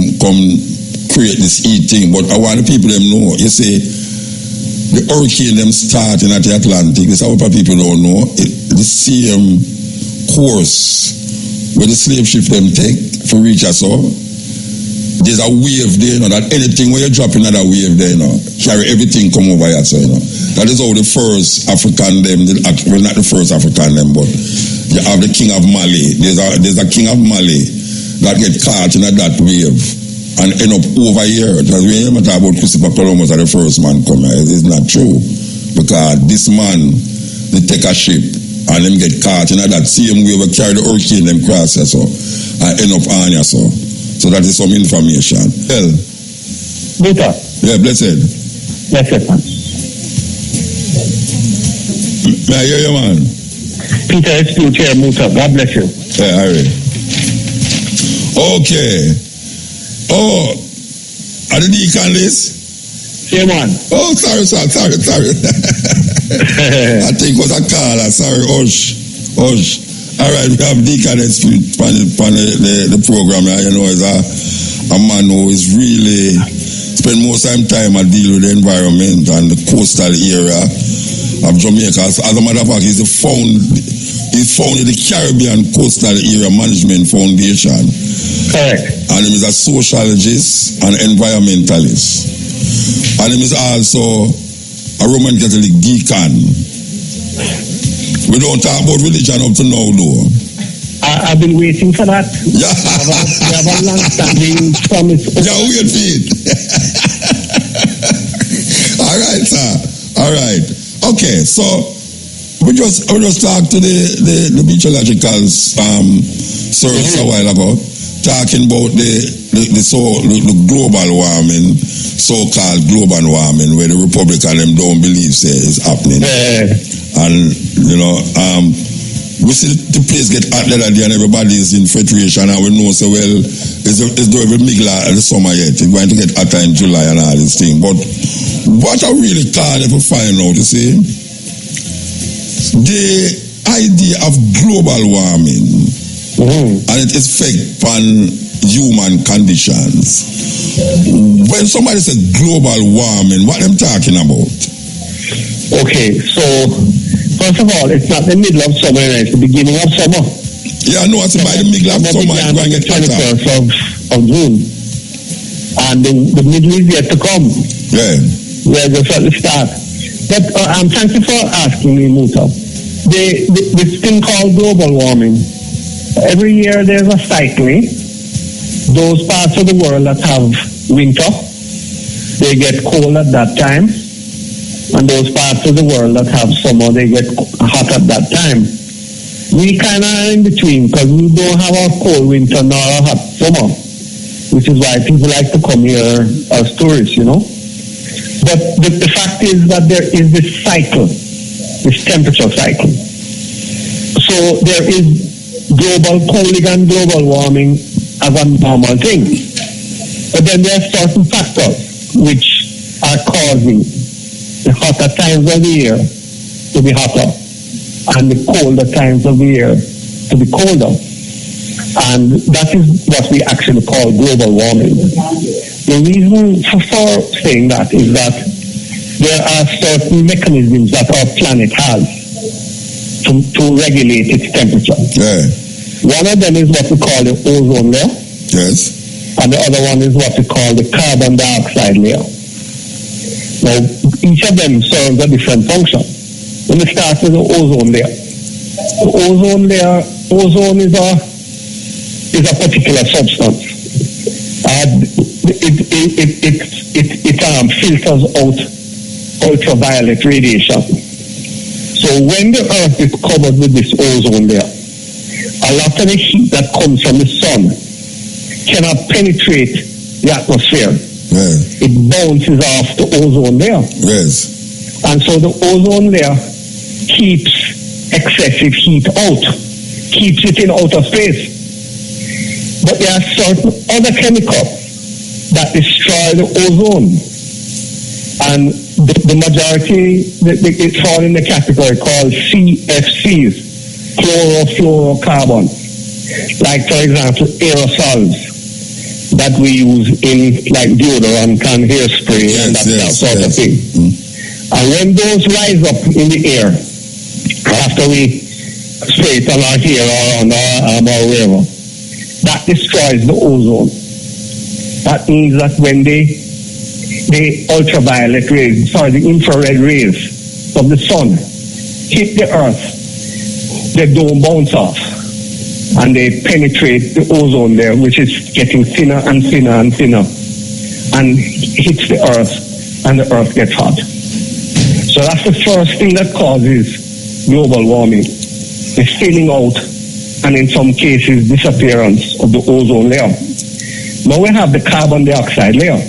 create this heat thing. But I want the people them know, you see, the hurricane them starting at the Atlantic, this is what people don't know, the same course where the slave ship them take for reach us all. There's a wave there, you know, that anything when you drop in that wave there, you know, carry everything come over here, so, you know. That is how the first African them, well, not the first African them, but you have the king of Mali. There's a king of Mali that get caught in that wave and end up over here. Because we never talk about Christopher Columbus as the first man come here. It's not true. Because this man, they take a ship and them get caught in that same wave, carry the hurricane them cross here, so, and end up on here, so. So that is some information. Well, Buddha. Yeah, blessed. Blessed, man. May I hear you, man? Peter Estute here, Muta. God bless you. Yeah, Harry. Okay. Oh, are the deacon list? Yeah, man. Oh, sorry. I think it was a caller. Sorry, Hush. All right, we have Deacon Estute on the program. You know, is a man who is really spend most time I deal with the environment and the coastal area of Jamaica. As a matter of fact, he's founded the Caribbean Coastal Area Management Foundation. Correct. And he is a sociologist and environmentalist. And he is also a Roman Catholic deacon. We don't talk about religion up to now, though. I've been waiting for that. Yeah. We have a long-standing promise. Yeah, wait for it. All right, sir. All right. Okay, so we just talked to the meteorological service a while ago, talking about the global warming, so-called global warming, where the Republican them don't believe is happening. And you know, we see the place get hot the other day and everybody is in filtration and we know so well it's not even middle of the summer yet. It's going to get hotter in July and all these things. But what I really can't ever find out, you see, the idea of global warming and its effect on human conditions. When somebody says global warming, what I'm talking about? Okay, so first of all, it's not the middle of summer, it's the beginning of summer. Yeah, no, it's by the middle of summer, it's going to get hotter. Of June. And the middle is yet to come. Yeah. We're just at the start. But thank you for asking me, Muta. This thing called global warming, every year there's a cycling. Those parts of the world that have winter, they get cold at that time. And those parts of the world that have summer, they get hot at that time. We kind of are in between because we don't have a cold winter nor a hot summer, which is why people like to come here as tourists, you know. But the fact is that there is this cycle, this temperature cycle. So there is global cooling and global warming as a normal thing. But then there are certain factors which are causing the hotter times of the year to be hotter and the colder times of the year to be colder. And that is what we actually call global warming. The reason for saying that is that there are certain mechanisms that our planet has to regulate its temperature. Yeah. One of them is what we call the ozone layer. Yes. And the other one is what we call the carbon dioxide layer. Now, each of them serves a different function. Let me start with the ozone layer. The ozone layer, ozone is a particular substance. It filters out ultraviolet radiation. So when the Earth is covered with this ozone layer, a lot of the heat that comes from the sun cannot penetrate the atmosphere. Yeah. It bounces off the ozone layer. Yes. And so the ozone layer keeps excessive heat out, keeps it in outer space. But there are certain other chemicals that destroy the ozone. And the majority, it's all in the category called CFCs, chlorofluorocarbons. Like, for example, aerosols that we use in like deodorant and hairspray and that sort of thing. And when those rise up in the air, after we spray it on our hair or on our arm or wherever, that destroys the ozone. That means that when the ultraviolet rays, the infrared rays of the sun hit the earth, they don't bounce off. And they penetrate the ozone layer, which is getting thinner and thinner and thinner, and hits the earth, and the earth gets hot. So that's the first thing that causes global warming, the thinning out, and in some cases, disappearance of the ozone layer. Now we have the carbon dioxide layer.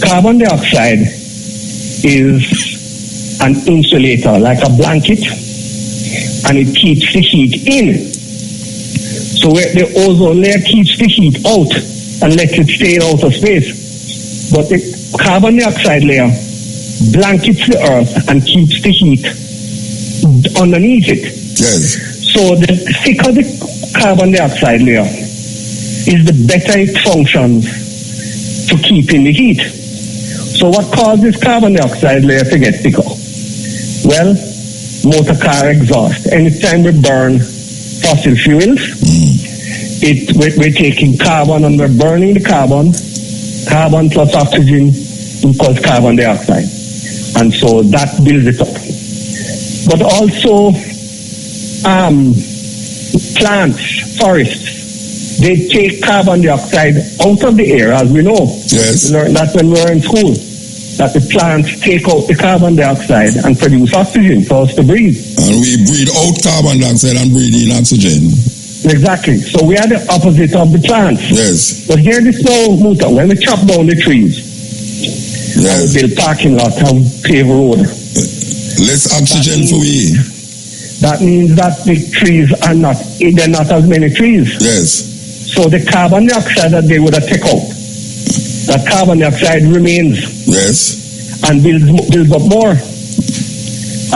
Carbon dioxide is an insulator, like a blanket, and it keeps the heat in. So the ozone layer keeps the heat out and lets it stay in outer space. But the carbon dioxide layer blankets the earth and keeps the heat underneath it. Yes. So the thicker the carbon dioxide layer is, the better it functions to keep in the heat. So what causes carbon dioxide layer to get thicker? Well, motor car exhaust. Anytime we burn fossil fuels, we're taking carbon and we're burning the carbon. Carbon plus oxygen equals carbon dioxide. And so that builds it up. But also plants, forests, they take carbon dioxide out of the air, as we know. Yes. We learned that when we were in school, that the plants take out the carbon dioxide and produce oxygen for us to breathe. And we breathe out carbon dioxide and breathe in oxygen. Exactly. So we are the opposite of the plants. Yes. But here this now, Muta, when we chop down the trees, yes, and we build parking lot and pave road. Less oxygen for we. That means that the trees are not as many trees. Yes. So the carbon dioxide that they would have taken out, that carbon dioxide remains. Yes. And builds up more.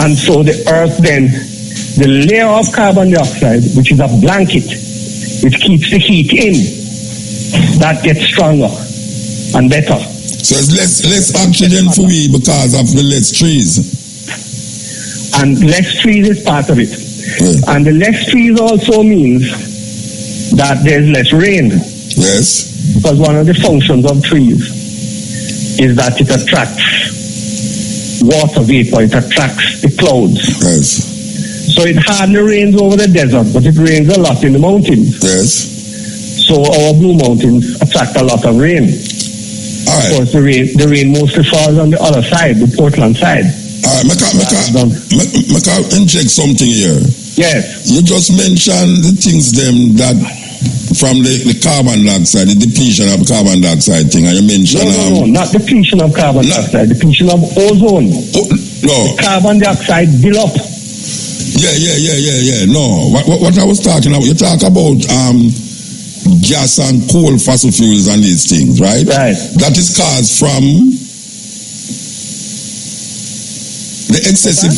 And so the earth then, the layer of carbon dioxide, which is a blanket, which keeps the heat in, that gets stronger and better. So it's less oxygen for we because of the less trees. And less trees is part of it. Yeah. And the less trees also means that there's less rain. Yes. Because one of the functions of trees is that it attracts water vapor, it attracts the clouds. Yes. So it hardly rains over the desert, but it rains a lot in the mountains. Yes. So our Blue Mountains attract a lot of rain. All right. Of course, the rain mostly falls on the other side, the Portland side. All right, I inject something here. Yes. You just mentioned the things them that from the carbon dioxide, the depletion of carbon dioxide thing, and you mentioned... No, not depletion of carbon dioxide, depletion of ozone. No. The carbon dioxide build up. Yeah. No, what I was talking about, you talk about gas and coal, fossil fuels and these things, right? Right. That is caused from the excessive...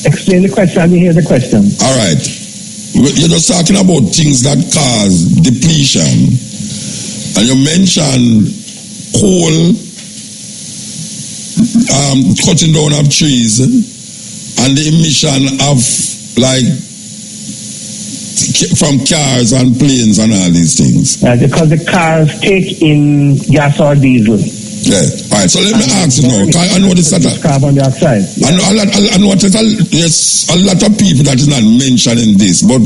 Explain the question, I didn't hear the question. All right. You're just talking about things that cause depletion. And you mentioned coal, cutting down of trees, and the emission of, like, from cars and planes and all these things. Because the cars take in gas or diesel. Yeah. All right. So let me ask you now. I know this is carbon dioxide. Yeah. I know there's a lot of people that is not mentioning this, but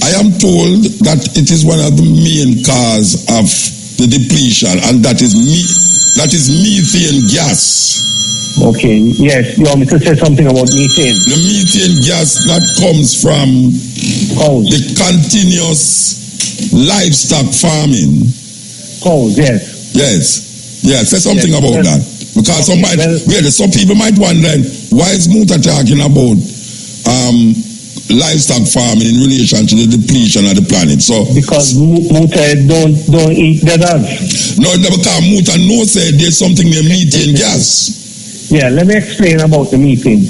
I am told that it is one of the main cause of the depletion, and that is methane gas. Okay. Yes. You want me to say something about methane? The methane gas that comes from the continuous livestock farming. Cows. Yes. Yes. Yeah, say something about that. Because some people might wonder, why is Muta talking about livestock farming in relation to the depletion of the planet? So because Muta don't eat dead dogs. No, because Muta knows there's something named methane gas. Yeah, let me explain about the methane.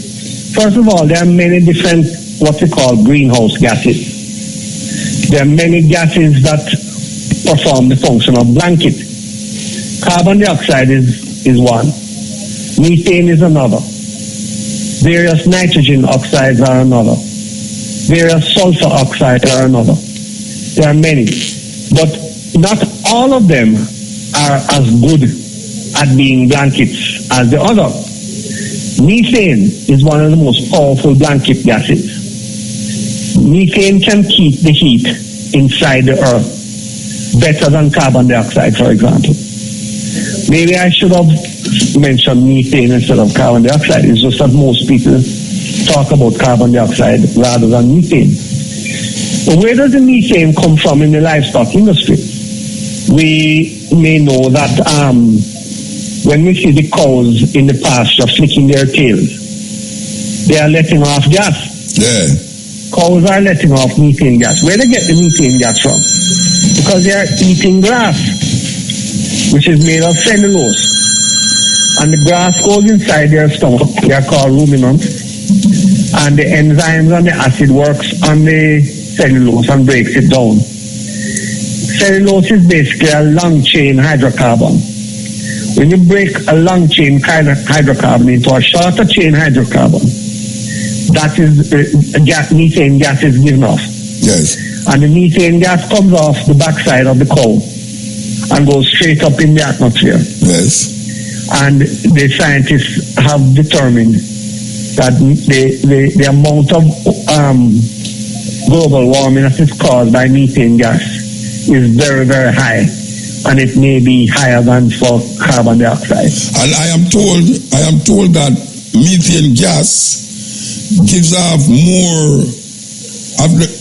First of all, there are many different what we call greenhouse gases. There are many gases that perform the function of blanket. Carbon dioxide is one. Methane is another. Various nitrogen oxides are another. Various sulfur oxides are another. There are many. But not all of them are as good at being blankets as the other. Methane is one of the most powerful blanket gases. Methane can keep the heat inside the earth better than carbon dioxide, for example. Maybe I should have mentioned methane instead of carbon dioxide. It's just that most people talk about carbon dioxide rather than methane. But where does the methane come from in the livestock industry? We may know that when we see the cows in the pasture flicking their tails, they are letting off gas. Yeah. Cows are letting off methane gas. Where they get the methane gas from? Because they are eating grass, which is made of cellulose. And the grass goes inside their stomach. They are called ruminants. And the enzymes and the acid works on the cellulose and breaks it down. Cellulose is basically a long chain hydrocarbon. When you break a long chain hydrocarbon into a shorter chain hydrocarbon, that is methane gas is given off. Yes. And the methane gas comes off the backside of the cow and goes straight up in the atmosphere. Yes. And the scientists have determined that the amount of global warming that is caused by methane gas is very, very high. And it may be higher than for carbon dioxide. And I am told that methane gas gives off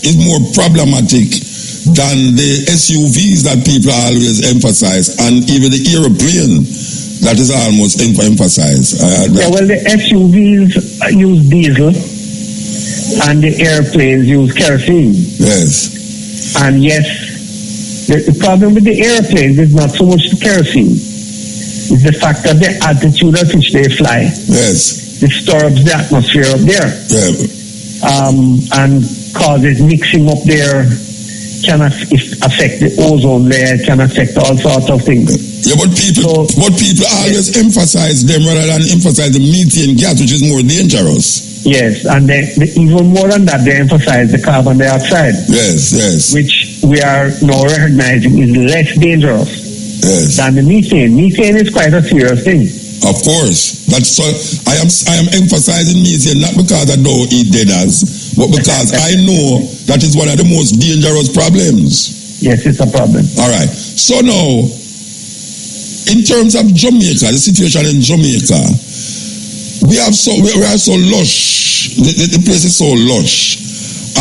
is more problematic than the SUVs that people always emphasize, and even the aeroplane that is almost emphasized. Well, the SUVs use diesel and the airplanes use kerosene. Yes. And yes, the problem with the airplanes is not so much the kerosene. It's the fact that the altitude at which they fly disturbs the atmosphere up there. And causes mixing up there, can affect the ozone layer, can affect all sorts of things. Yeah, but people always emphasize them rather than emphasize the methane gas, which is more dangerous. Yes, and even more than that, they emphasize the carbon dioxide. Yes. Which we are now recognizing is less dangerous than the methane. Methane is quite a serious thing. Of course. That's so I am emphasizing methane not because I don't eat deaders, but because I know that is one of the most dangerous problems. Yes, it's a problem. All right. So now, in terms of Jamaica, the situation in Jamaica, we are so lush. The place is so lush,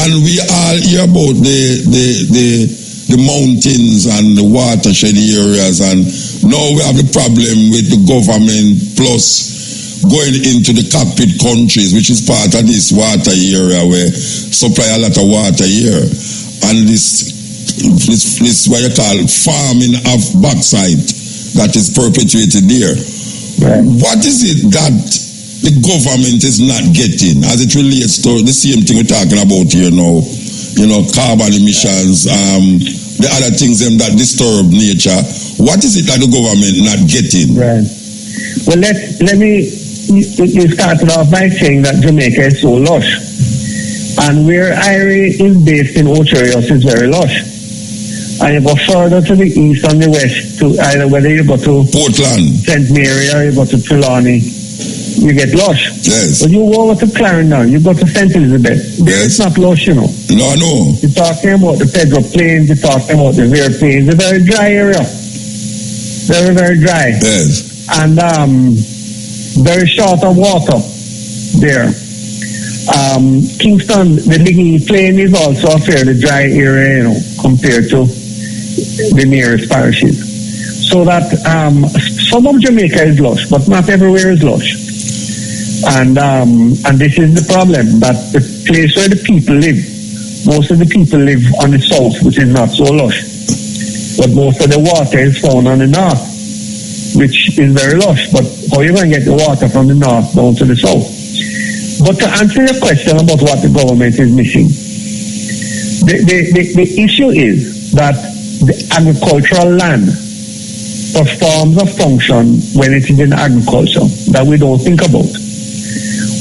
and we all hear about the mountains and the watershed areas, and now we have the problem with the government plus going into the cockpit countries, which is part of this water area where supply a lot of water here, and this what you call farming of bauxite that is perpetuated there. Right. What is it that the government is not getting as it relates to the same thing we're talking about here now? You know, carbon emissions, the other things that disturb nature. What is it that the government not getting? Right. Well, let me. You started off by saying that Jamaica is so lush, and where Irie is based in Ocherios is very lush. And you go further to the east and the west, to either whether you go to Portland, St. Mary, or you go to Trelawney, you get lush. Yes. But you go over to Clarendon, you go to St. Elizabeth, there it's not lush, you know. No. You're talking about the Pedro Plains, you're talking about the Vere Plains, a very dry area. Very, very dry. Yes. And very short of water there. Kingston, the Liggy Plain is also a fairly dry area, you know, compared to the nearest parishes. So that some of Jamaica is lush, but not everywhere is lush. And this is the problem, that the place where the people live, most of the people live on the south, which is not so lush. But most of the water is found on the north, which is very lush. But how are you going to get the water from the north down to the south? But to answer your question about what the government is missing, the issue is that the agricultural land performs a function when it is in agriculture that we don't think about.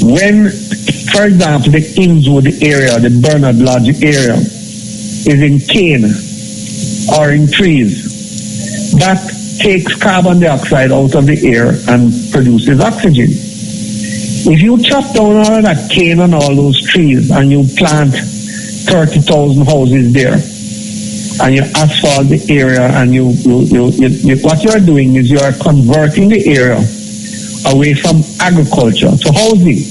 When, for example, the Kingswood area, the Bernard Lodge area, is in cane or in trees, that takes carbon dioxide out of the air and produces oxygen. If you chop down all of that cane and all those trees and you plant 30,000 houses there and you asphalt the area and you what you are doing is you are converting the area away from agriculture to housing.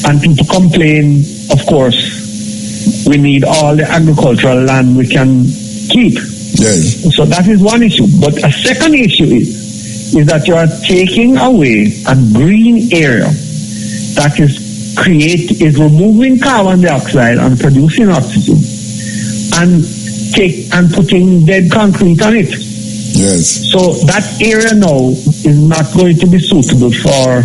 And people complain, of course, we need all the agricultural land we can keep. Yes. So that is one issue. But a second issue is that you are taking away a green area that is is removing carbon dioxide and producing oxygen, and putting dead concrete on it. Yes. So that area now is not going to be suitable for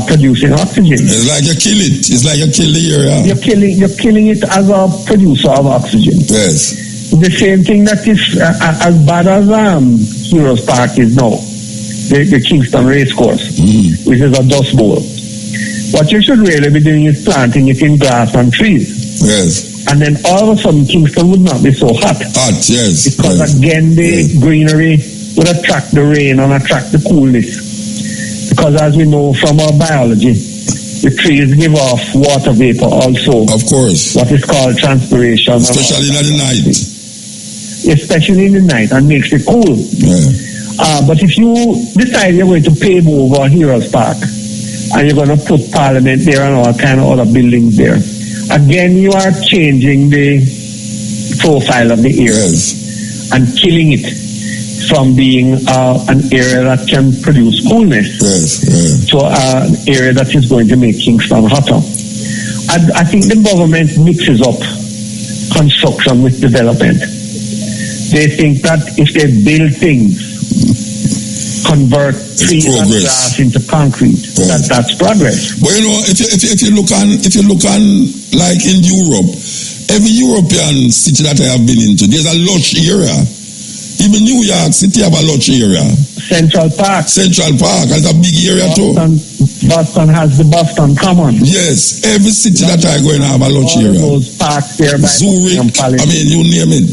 producing oxygen. It's like you kill it. It's like you kill the area. You're killing it as a producer of oxygen. Yes. The same thing that is as bad as Heroes Park is now, the Kingston Racecourse, which is a dust bowl. What you should really be doing is planting it in grass and trees. Yes. And then all of a sudden Kingston would not be so hot. Hot, yes. Because yes. again, the greenery would attract the rain and attract the coolness. Because as we know from our biology, the trees give off water vapor also. Of course. What is called transpiration. Especially in the night. Especially in the night, and makes it cool. Yeah. But if you decide you're going to pave over Heroes Park, and you're going to put Parliament there and all kind of other buildings there, again you are changing the profile of the area. Yes. And killing it from being an area that can produce coolness to an area that is going to make Kingston hotter. I think the government mixes up construction with development. They think that if they build things, convert trees and grass into concrete, that's progress. But you know, if you look on like in Europe, every European city that I have been into, there's a lush area. Even New York City have a lush area. Central Park. That's a big area too. Boston has the Boston Common. Yes, every city that I go in have a lush area. Those parks there by Zurich, I mean, you name it.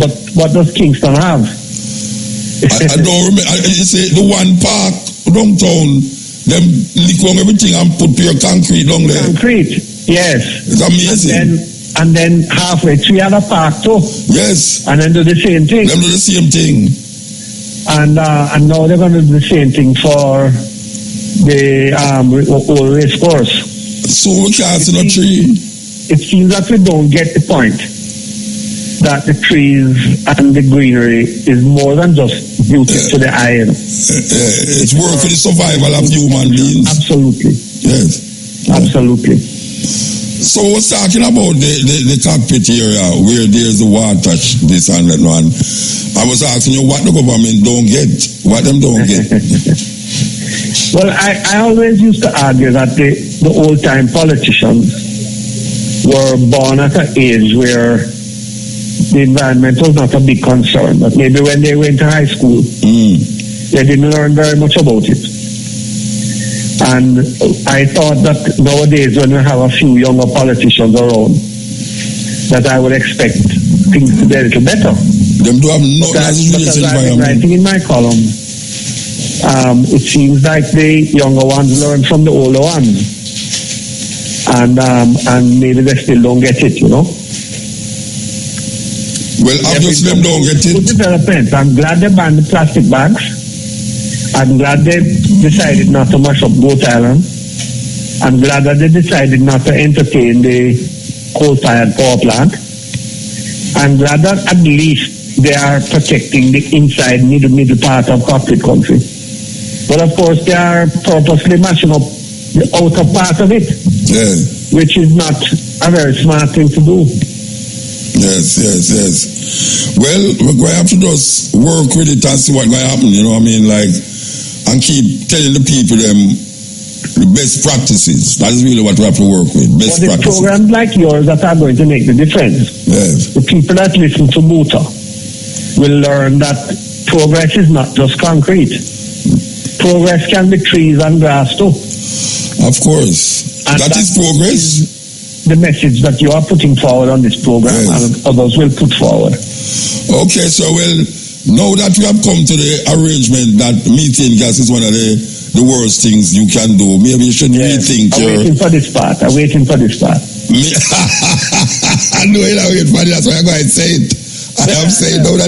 But what does Kingston have? I don't remember. You say the one park downtown, them lick on everything and put pure concrete down there. Concrete, yes. It's amazing. And then halfway through other park too. Yes. And then do the same thing. Them do the same thing. And now they're going to do the same thing for the old race course. So we can't see no tree. It seems that we don't get the point that the trees and the greenery is more than just beauty to the eye. It's work for the survival of human beings. Absolutely. Yes. Absolutely. So I was talking about the cockpit area where there's the water, this and that one. I was asking you what the government don't get, what them don't get. Well, I always used to argue that the old-time politicians were born at an age where the environment was not a big concern, but maybe when they went to high school, they didn't learn very much about it. And I thought that nowadays when we have a few younger politicians around, that I would expect things to be a little better. Them do have no as I've been writing in my column, it seems like the younger ones learn from the older ones. And maybe they still don't get it, you know. Well, obviously them don't get it. Good development. I'm glad they banned the plastic bags. I'm glad they decided not to mash up Goat Island. I'm glad that they decided not to entertain the coal-fired power plant. I'm glad that at least they are protecting the inside middle part of cockpit country. But of course they are purposely mashing up the outer part of it, which is not a very smart thing to do. Yes. Well, we're going to have to just work with it and see what's going to happen, you know what I mean? Like, and keep telling the people them the best practices. That is really what we have to work with. Best practices. It's programs like yours that are going to make the difference. Yes. The people that listen to Muta will learn that progress is not just concrete. Progress can be trees and grass too. Of course. And that is progress. The message that you are putting forward on this program, and others will put forward. Okay, so now that we have come to the arrangement that methane gas is one of the worst things you can do, maybe you should rethink I'm waiting for this part. I know you're waiting for this, that's why I'm going to say it. I am saying now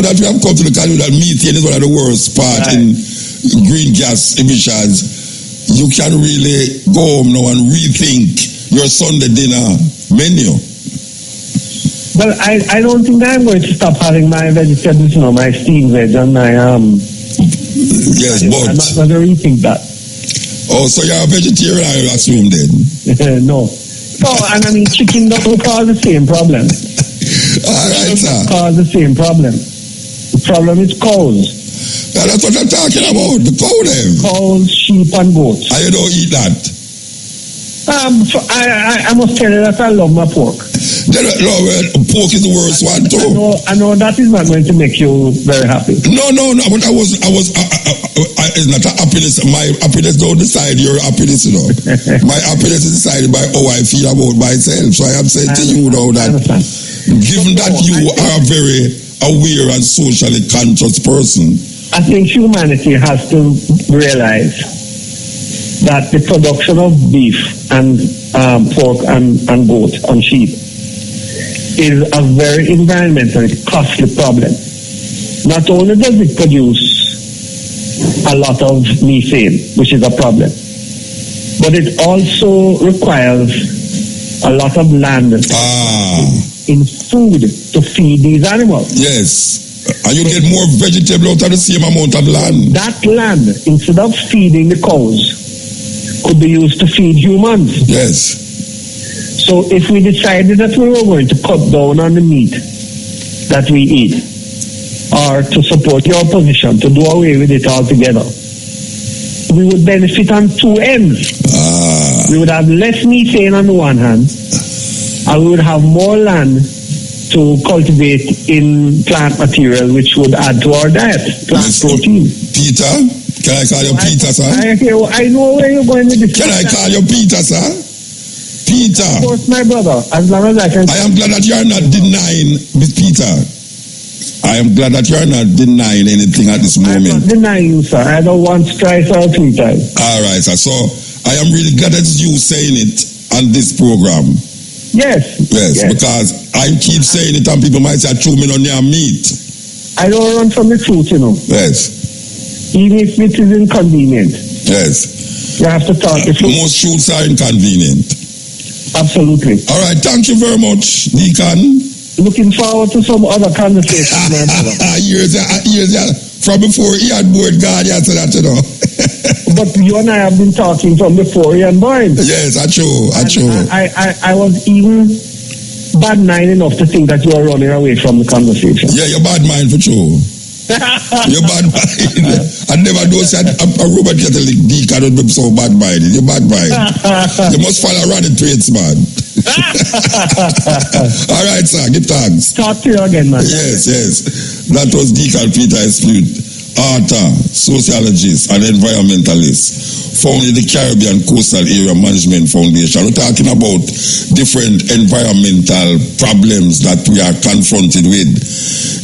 that we have come to the conclusion that methane is one of the worst part in green gas emissions, you can really go home now and rethink your Sunday dinner menu. Well, I don't think I'm going to stop having my vegetables, my steamed veg and my yes, but I'm not going to rethink that. Oh, so you're a vegetarian, I assume then? No. So, and I mean, chicken doesn't cause the same problem. All right, sir. Cause the same problem. The problem is cows. Yeah, that's what I'm talking about, the cow them. Cows, sheep, and goats. And you don't eat that? I must tell you that I love my pork. Pork is the worst one too. I know that is not going to make you very happy. No, but it's not a happiness. My happiness don't decide your happiness, you know. My happiness is decided by how I feel about myself. So I am saying to you now that, given that you are a very aware and socially conscious person, I think humanity has to realize that the production of beef and pork and goat and sheep is a very environmentally costly problem. Not only does it produce a lot of methane, which is a problem, but it also requires a lot of land in food to feed these animals. Yes. And you get more vegetable out of the same amount of land. That land, instead of feeding the cows, could be used to feed humans. Yes. So if we decided that we were going to cut down on the meat that we eat, or to support your position, to do away with it altogether, we would benefit on two ends. We would have less methane on the one hand, and we would have more land to cultivate in plant material, which would add to our diet, plant protein. Peter? Can I call you Peter, sir? I know where you're going with this. Can I call you Peter, sir? Peter. Of course, my brother. As long as I can. I am glad that you are not denying, Peter. I am glad that you are not denying anything at this moment. I'm not denying you, sir. I don't want twice or three times. All right, sir. So I am really glad that you saying it on this program. Yes, because I keep saying it and people might say, "Chew me on your meat." I don't run from the truth, you know. Yes. Even if it is inconvenient. Yes. You have to talk the truth. Most truths are inconvenient. Absolutely. All right, thank you very much, Deacon. Looking forward to some other conversations, my brother. years from before he had board God, you said that, you know. But you and I have been talking from before he had born. Yes, that's true. I was even bad mind enough to think that you are running away from the conversation. Yeah, you're bad mind for true. You're bad mind. I never know said a Robert Catholic deacon would be so bad minded. You're bad mind. You must follow running traits, man. All right, sir. Give thanks. Talk to you again, man. Yes. That was Deacon Peter Espute, author, sociologist, and environmentalist, found in the Caribbean Coastal Area Management Foundation. We're talking about different environmental problems that we are confronted with,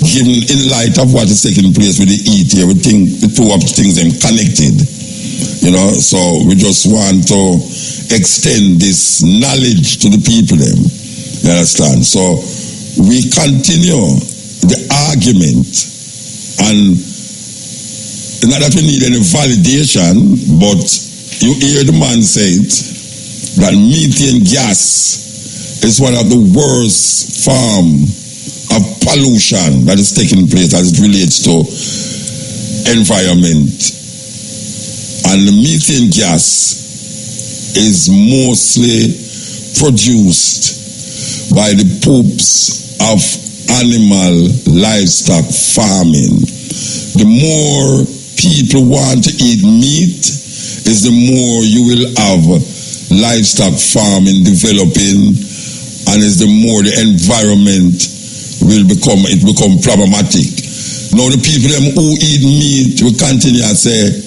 given in light of what is taking place with the ET. Everything, the two of things them connected. You know, so we just want to extend this knowledge to the people them. You understand? So we continue the argument, and not that we need any validation, but you hear the man say it, that methane gas is one of the worst form of pollution that is taking place as it relates to environment. And the methane gas is mostly produced by the poops of animal livestock farming. The more people want to eat meat, is the more you will have livestock farming developing, and is the more the environment will become problematic. Now the people them who eat meat will continue to say,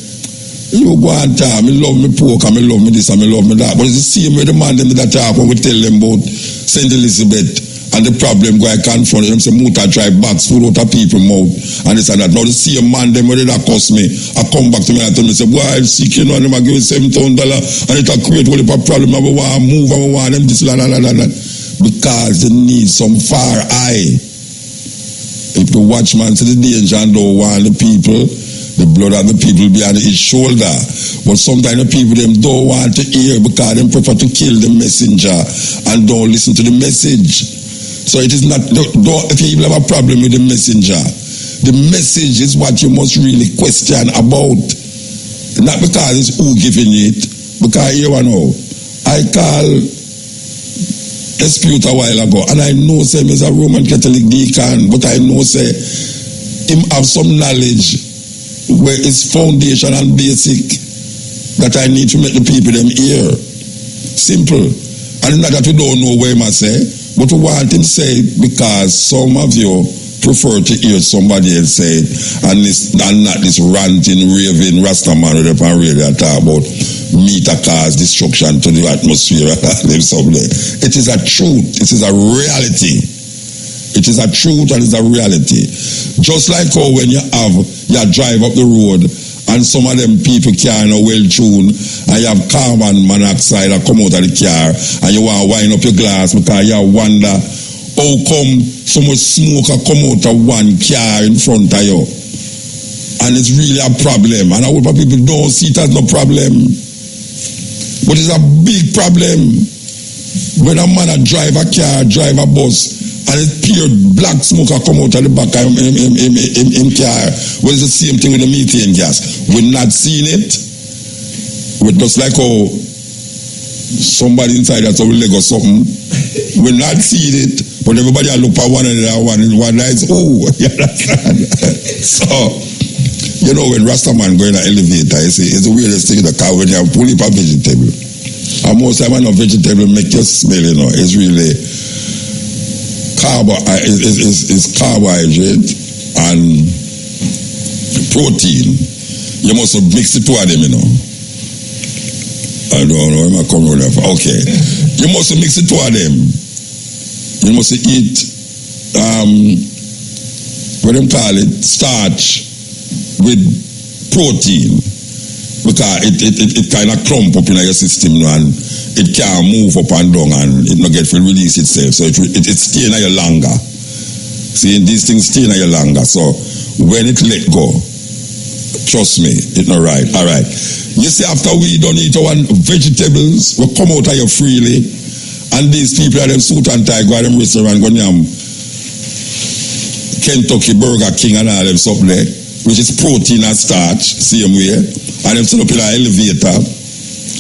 you go and talk, I love me pork, I love me this, I love me that. But it's the same way the man them that talk when we tell them about St. Elizabeth and the problem go I confront them, say Muta drive bags food out of people mouth and this and that. Now the same man them when they cost me, I come back to me and tell me, say, boy, I'm sick, you know, and them I give me $7,000 and it a create all the problem, I want to move, I want them this, that. Because they need some far eye. If the watchman see the danger and don't want the people, the blood of the people behind his shoulder. But sometimes the people them don't want to hear because they prefer to kill the messenger and don't listen to the message. So it is not, if you have a problem with the messenger, the message is what you must really question about. Not because it's who giving it, because you know, I call dispute a while ago, and I know say he's a Roman Catholic deacon, but I know say him have some knowledge where it's foundation and basic that I need to make the people them hear. Simple. And not that we don't know what he must say, but we want him say it because some of you prefer to hear somebody else say it and not this ranting, raving Rastaman with the radio talk about meter cause destruction to the atmosphere. It is a truth. It is a reality. It is a truth and it's a reality. Just like how when you drive up the road and some of them people carrying a well tuned and you have carbon monoxide that come out of the car and you want to wind up your glass because you wonder how come so much smoke come out of one car in front of you. And it's really a problem. And I hope people don't see it as no problem. But it's a big problem when a man drive a car, drive a bus, and it's pure black smoke come out of the back of him car. Well, it's the same thing with the methane gas. We're not seeing it. We're just like how somebody inside has a leg or something. We're not seeing it, but everybody look at one another, one night, oh, you understand? So, you know, when Rastaman go in an elevator, you see, it's the weirdest thing in the car when you have fully a vegetable. And most time, a vegetable make you smell, you know, it's really carbohydrate and protein. You must mix the two of them, you know. I don't know, I'm not coming around. Okay. You must mix the two of them. You must eat, what do you call it, starch with protein. Because it kind of clump up in your system, you know, and it can't move up and down and it not get to release itself. So it stay in you longer. See, these things stay in you longer. So when it let go, trust me, it's not right. All right. You see, after we don't eat our vegetables, we come out of you freely. And these people are them suit and tie, go to them restaurant, go to Kentucky, Burger King and all them stuff there, which is protein and starch, same way. And them sit up in an elevator,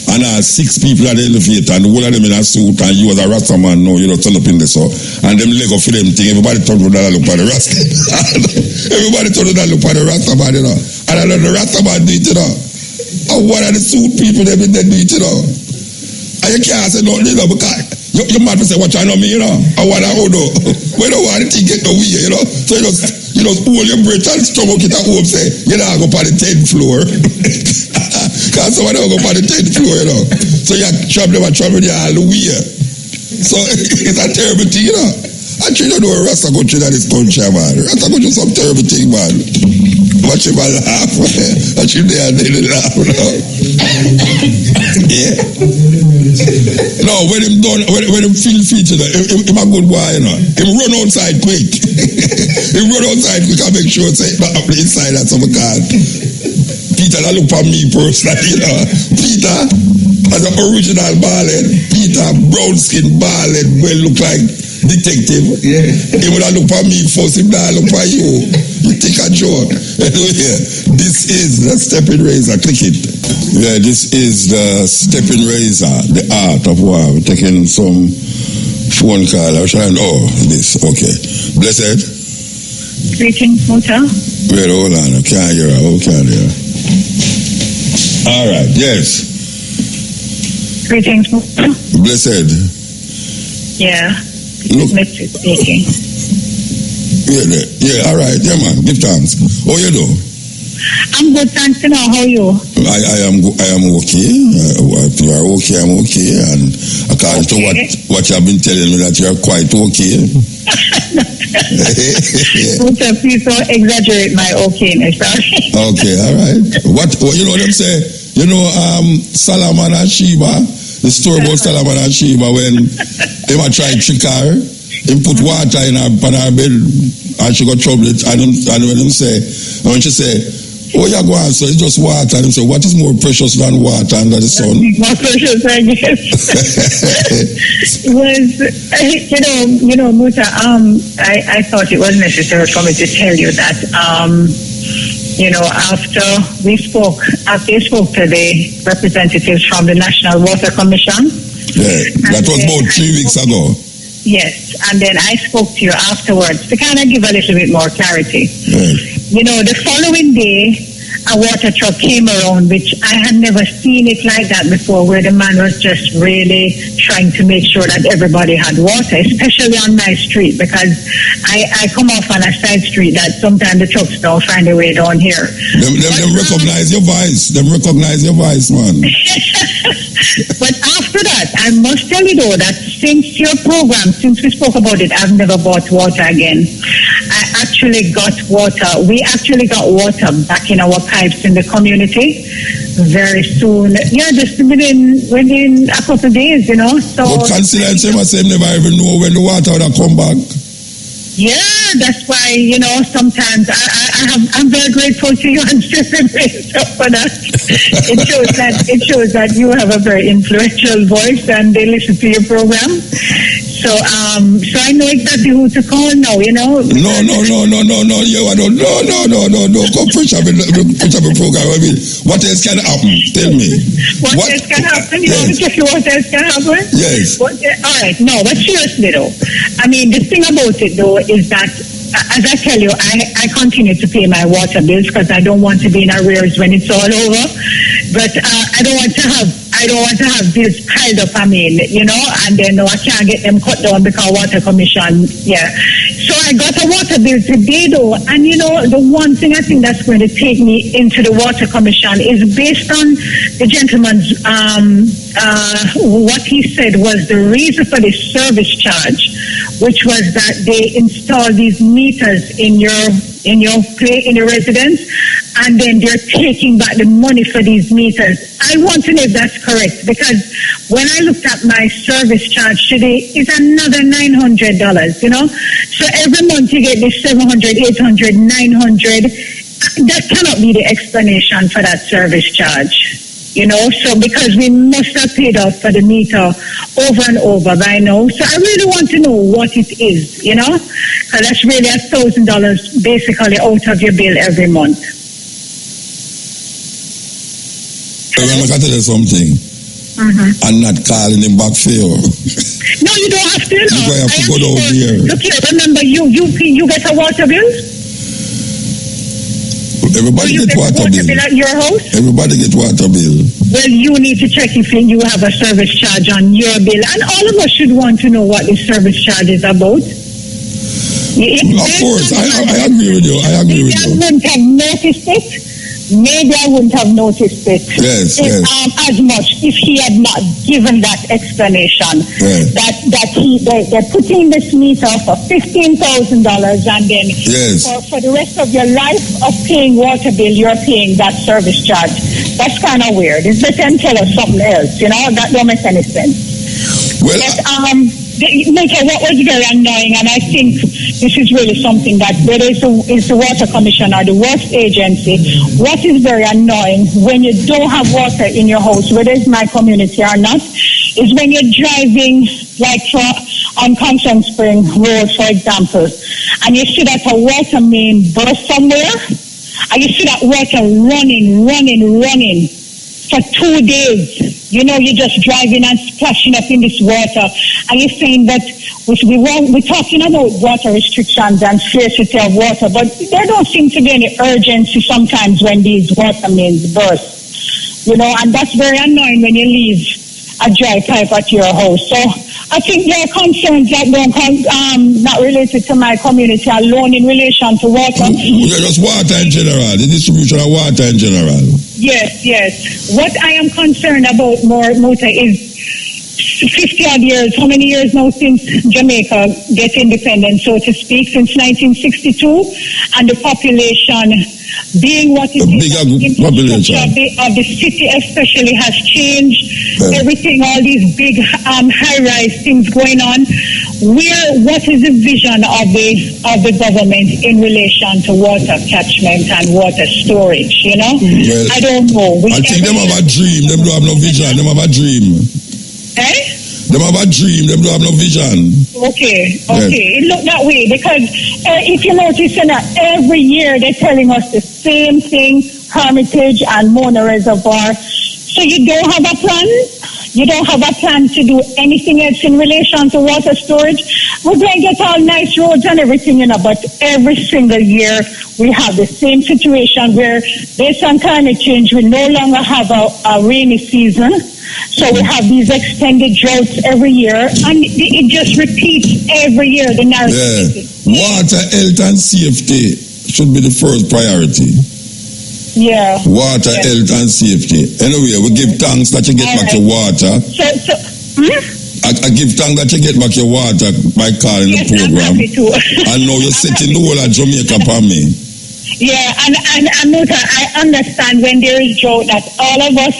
and 6 people at the elevator, and the whole of them in a suit, and you as a Rastaman now, you know, turn up in there, so, and them leg up for them thing, everybody turn to that look at the Rasta. Everybody turn to that look at the Rastaman, you know. And I know the Rastaman do it, you know. And one of the suit people, they do it, you know. And you can't say nothing, you know, because you might say, what you know me, you know. I want to hold on. We don't want it to get no way, you know. So you just hold your breath and stomach it at home, say, you know, I go on the 10th floor. Because someone don't go on the 10th floor, you know. So you travel there all the way. So it's a terrible thing, you know. I you don't know where Rasta go through this country, man. Rasta go through some terrible thing, man. Watch him laugh. Watch him there and they laugh, you know. Yeah. No, when him done, when him feel fit, you know, him a good boy, you know. Him run outside quick. Him run outside quick and make sure it's not up the inside that's some car. Peter, that look for me personally, you know. Peter, as an original ballhead, Peter, brown skin ballhead, well look like detective. Yeah. He would have look for me first, him not look for you. You take a joke. Anyway, this is the Steppin Razor. Click it. Yeah, this is the Steppin Razor, the art of war. We're taking some phone call. I was trying, this, okay. Blessed. Greetings, Muta. Wait, hold on. I can't hear her. Oh, can't hear her. All right, yes. Greetings, Muta. Blessed. Yeah. Look. Mr. speaking. Yeah, all right. Yeah, man. Give thanks. How you do? I'm good, thanks. You know, how are you? I am okay. If you are okay, I'm okay. And according to what you have been telling me, that you are quite okay. Muta, please don't exaggerate my okayness, sorry. Okay, all right. What you know what I'm saying? You know, Solomon and Sheba, the story about Solomon and Sheba when they were trying to trick her, they put water in her bed and she got trouble. And when she say, oh, you're going, so it's just water. And he said, what is more precious than water under the sun? More precious, I guess. Was, you know, Muta, I thought it was necessary for me to tell you that after they spoke to the representatives from the National Water Commission. Yeah, that was about 3 weeks ago. Yes, and then I spoke to you afterwards to kind of give a little bit more clarity. Yes. The following day, a water truck came around, which I had never seen it like that before, where the man was just really trying to make sure that everybody had water, especially on my street, because I come off on a side street that sometimes the trucks don't find their way down here. Them recognize your voice. Them recognize your voice, man. But after that, I must tell you though that since your program, since we spoke about it, I've never bought water again. I actually got water. We actually got water back in our pipes in the community very soon. Yeah, just within a couple of days, So. But Councillor never even know when the water would come back. Yeah, that's why, sometimes I'm very grateful to you and Steppin for that. It shows that you have a very influential voice and they listen to your program. So I know exactly who to call now, No. You don't. No. Come push up a program. I mean, what else can happen? Tell me. What else can happen? You want to check what else can happen? Yes. All right. No, but seriously though, I mean, the thing about it though is that, as I tell you, I continue to pay my water bills because I don't want to be in arrears when it's all over. But I don't want to have bills piled up. And then I can't get them cut down because Water Commission. Yeah. So I got a water bill today though, and the one thing I think that's going to take me into the Water Commission is based on the gentleman's what he said was the reason for the service charge, which was that they install these meters in your residence, and then they're taking back the money for these meters. I want to know if that's correct, because when I looked at my service charge today, it's another $900, So every month you get this $700, $800, $900. That cannot be the explanation for that service charge. So because we must have paid off for the meter over and over by now. So I really want to know what it is, because that's really $1,000 basically out of your bill every month. I'm going to tell you something. I'm not calling him back for you. No, you don't have to. You have to go down here. Look here, remember you get a water bill? Everybody get water bill at your house? Everybody get water bill. Well, you need to check if you have a service charge on your bill. And all of us should want to know what the service charge is about. Of course, I agree with you. I wouldn't have noticed it. Maybe I wouldn't have noticed it as much if he had not given that explanation. Yes. That they're putting this meter for $15,000 and then for the rest of your life of paying water bill, you're paying that service charge. That's kind of weird. It's better than tell us something else. That don't make any sense. Well, what was very annoying, and I think this is really something that whether it's the Water Commission or the Works Agency, what is very annoying when you don't have water in your house, whether it's my community or not, is when you're driving like on Constant Spring Road, for example, and you see that a water main burst somewhere, and you see that water running for 2 days. You're just driving and splashing up in this water. And you're saying that we're talking about water restrictions and scarcity of water, but there don't seem to be any urgency sometimes when these water mains burst. And that's very annoying when you leave a dry pipe at your house. So I think there are concerns that don't not related to my community alone in relation to water. Just water in general, the distribution of water in general. Yes. What I am concerned about more, Muta, is 50-odd years. How many years now since Jamaica get independent, so to speak, since 1962, and the population being what it is, of the city especially has changed. Everything, all these big high-rise things going on. What is the vision of the government in relation to water catchment and water storage? Well, I don't know. I think them have a dream. Them don't have no vision. Them have a dream. Them have a dream, them don't have no vision. Okay. It look that way because if you notice, every year they're telling us the same thing, Hermitage and Mona Reservoir. So you don't have a plan? You don't have a plan to do anything else in relation to water storage? We're going to get all nice roads and everything, but every single year we have the same situation where based on climate change, we no longer have a rainy season. So we have these extended droughts every year, and it just repeats every year, the narrative. Yeah. Water, health, and safety should be the first priority. Yeah. Water, health, and safety. Anyway, we give thanks that you get back your water. I give thanks that you get back your water by calling the program. I'm happy too. And now you're setting the whole of Jamaica for me. Yeah, and I understand when there is drought that all of us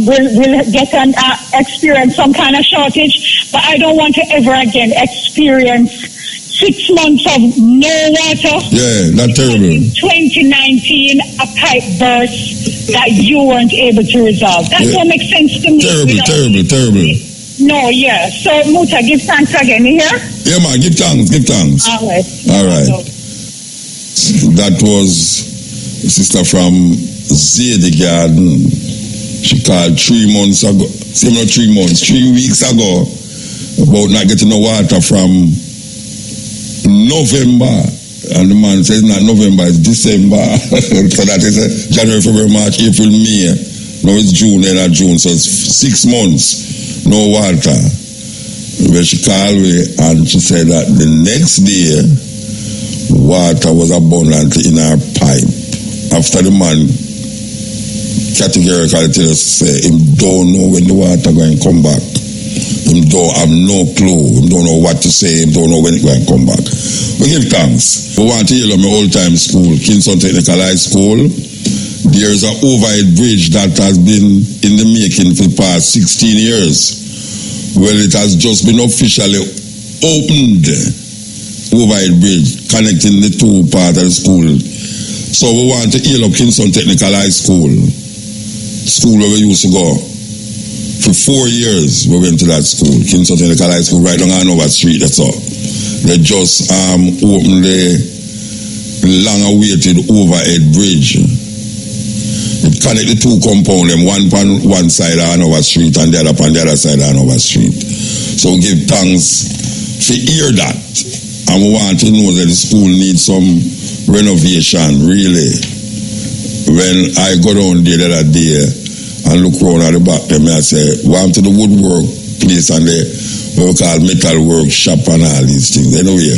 will get an experience some kind of shortage, but I don't want to ever again experience 6 months of no water. Yeah, that's terrible. In 2019, a pipe burst that you weren't able to resolve. That don't make sense to me. Terrible. No, yeah. So, Muta, give thanks again. You hear? Yeah, man, give thanks. All right. That was a sister from Zadie Garden. She called 3 months ago, 3 weeks ago, about not getting no water from November. And the man says not November, it's December. So that is January, February, March, April, May. Now it's June, end of June. So it's 6 months, no water. When she called me and she said that the next day, water was abundant in our pipe. After the man categorically tell us, say, him don't know when the water going to come back. Him don't have no clue. Him don't know what to say. Him don't know when it's going to come back. We give thanks. We want to hear my old-time school, Kingston Technical High School. There's an overhead bridge that has been in the making for the past 16 years. Well, it has just been officially opened, overhead bridge, connecting the two parts of the school. So we want to heal up Kingston Technical High School where we used to go. For 4 years, we went to that school, Kingston Technical High School, right on Hanover Street, that's all. They just opened the long-awaited overhead bridge. It connects the two compounds, one on one side of Hanover Street and the other on the other side of Hanover Street. So we give thanks to hear that. And we want to know that the school needs some renovation, really. When I go down there the other day and look around at the back there, I say, welcome to the woodwork place and the what we call metal workshop and all these things. Anyway,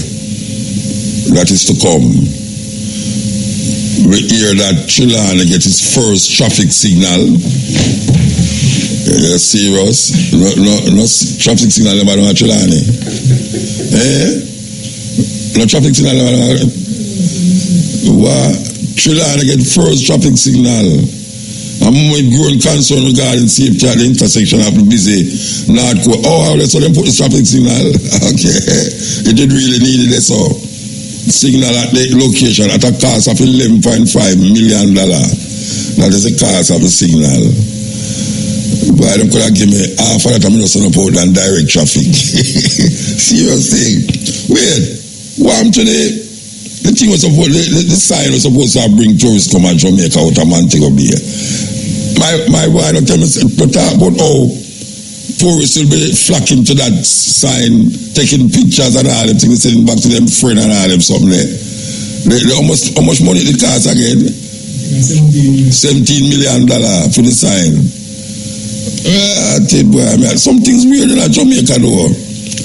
that is to come. We hear that Chilani gets his first traffic signal. Serious? No traffic signal about Chilani. No traffic signal about what? Chilani get first traffic signal. I'm with growing concern regarding safety at the intersection of the busy North Coast. Oh, that's how they put the traffic signal. Okay. It did really need it, so. Signal at the location at a cost of $11.5 million. That is the cost of the signal. But I could have given me half of that. I'm just going to put on direct traffic. Serious thing. Wait. What happened to the thing was supposed, the sign was supposed to bring tourists come to Jamaica out of Montego Bay. My wife don't tell me to talk about how tourists will be flocking to that sign, taking pictures and all them things, sending back to them friend and all them something there. How much money it cost again? $17 million for the sign. Something's weird in Jamaica though.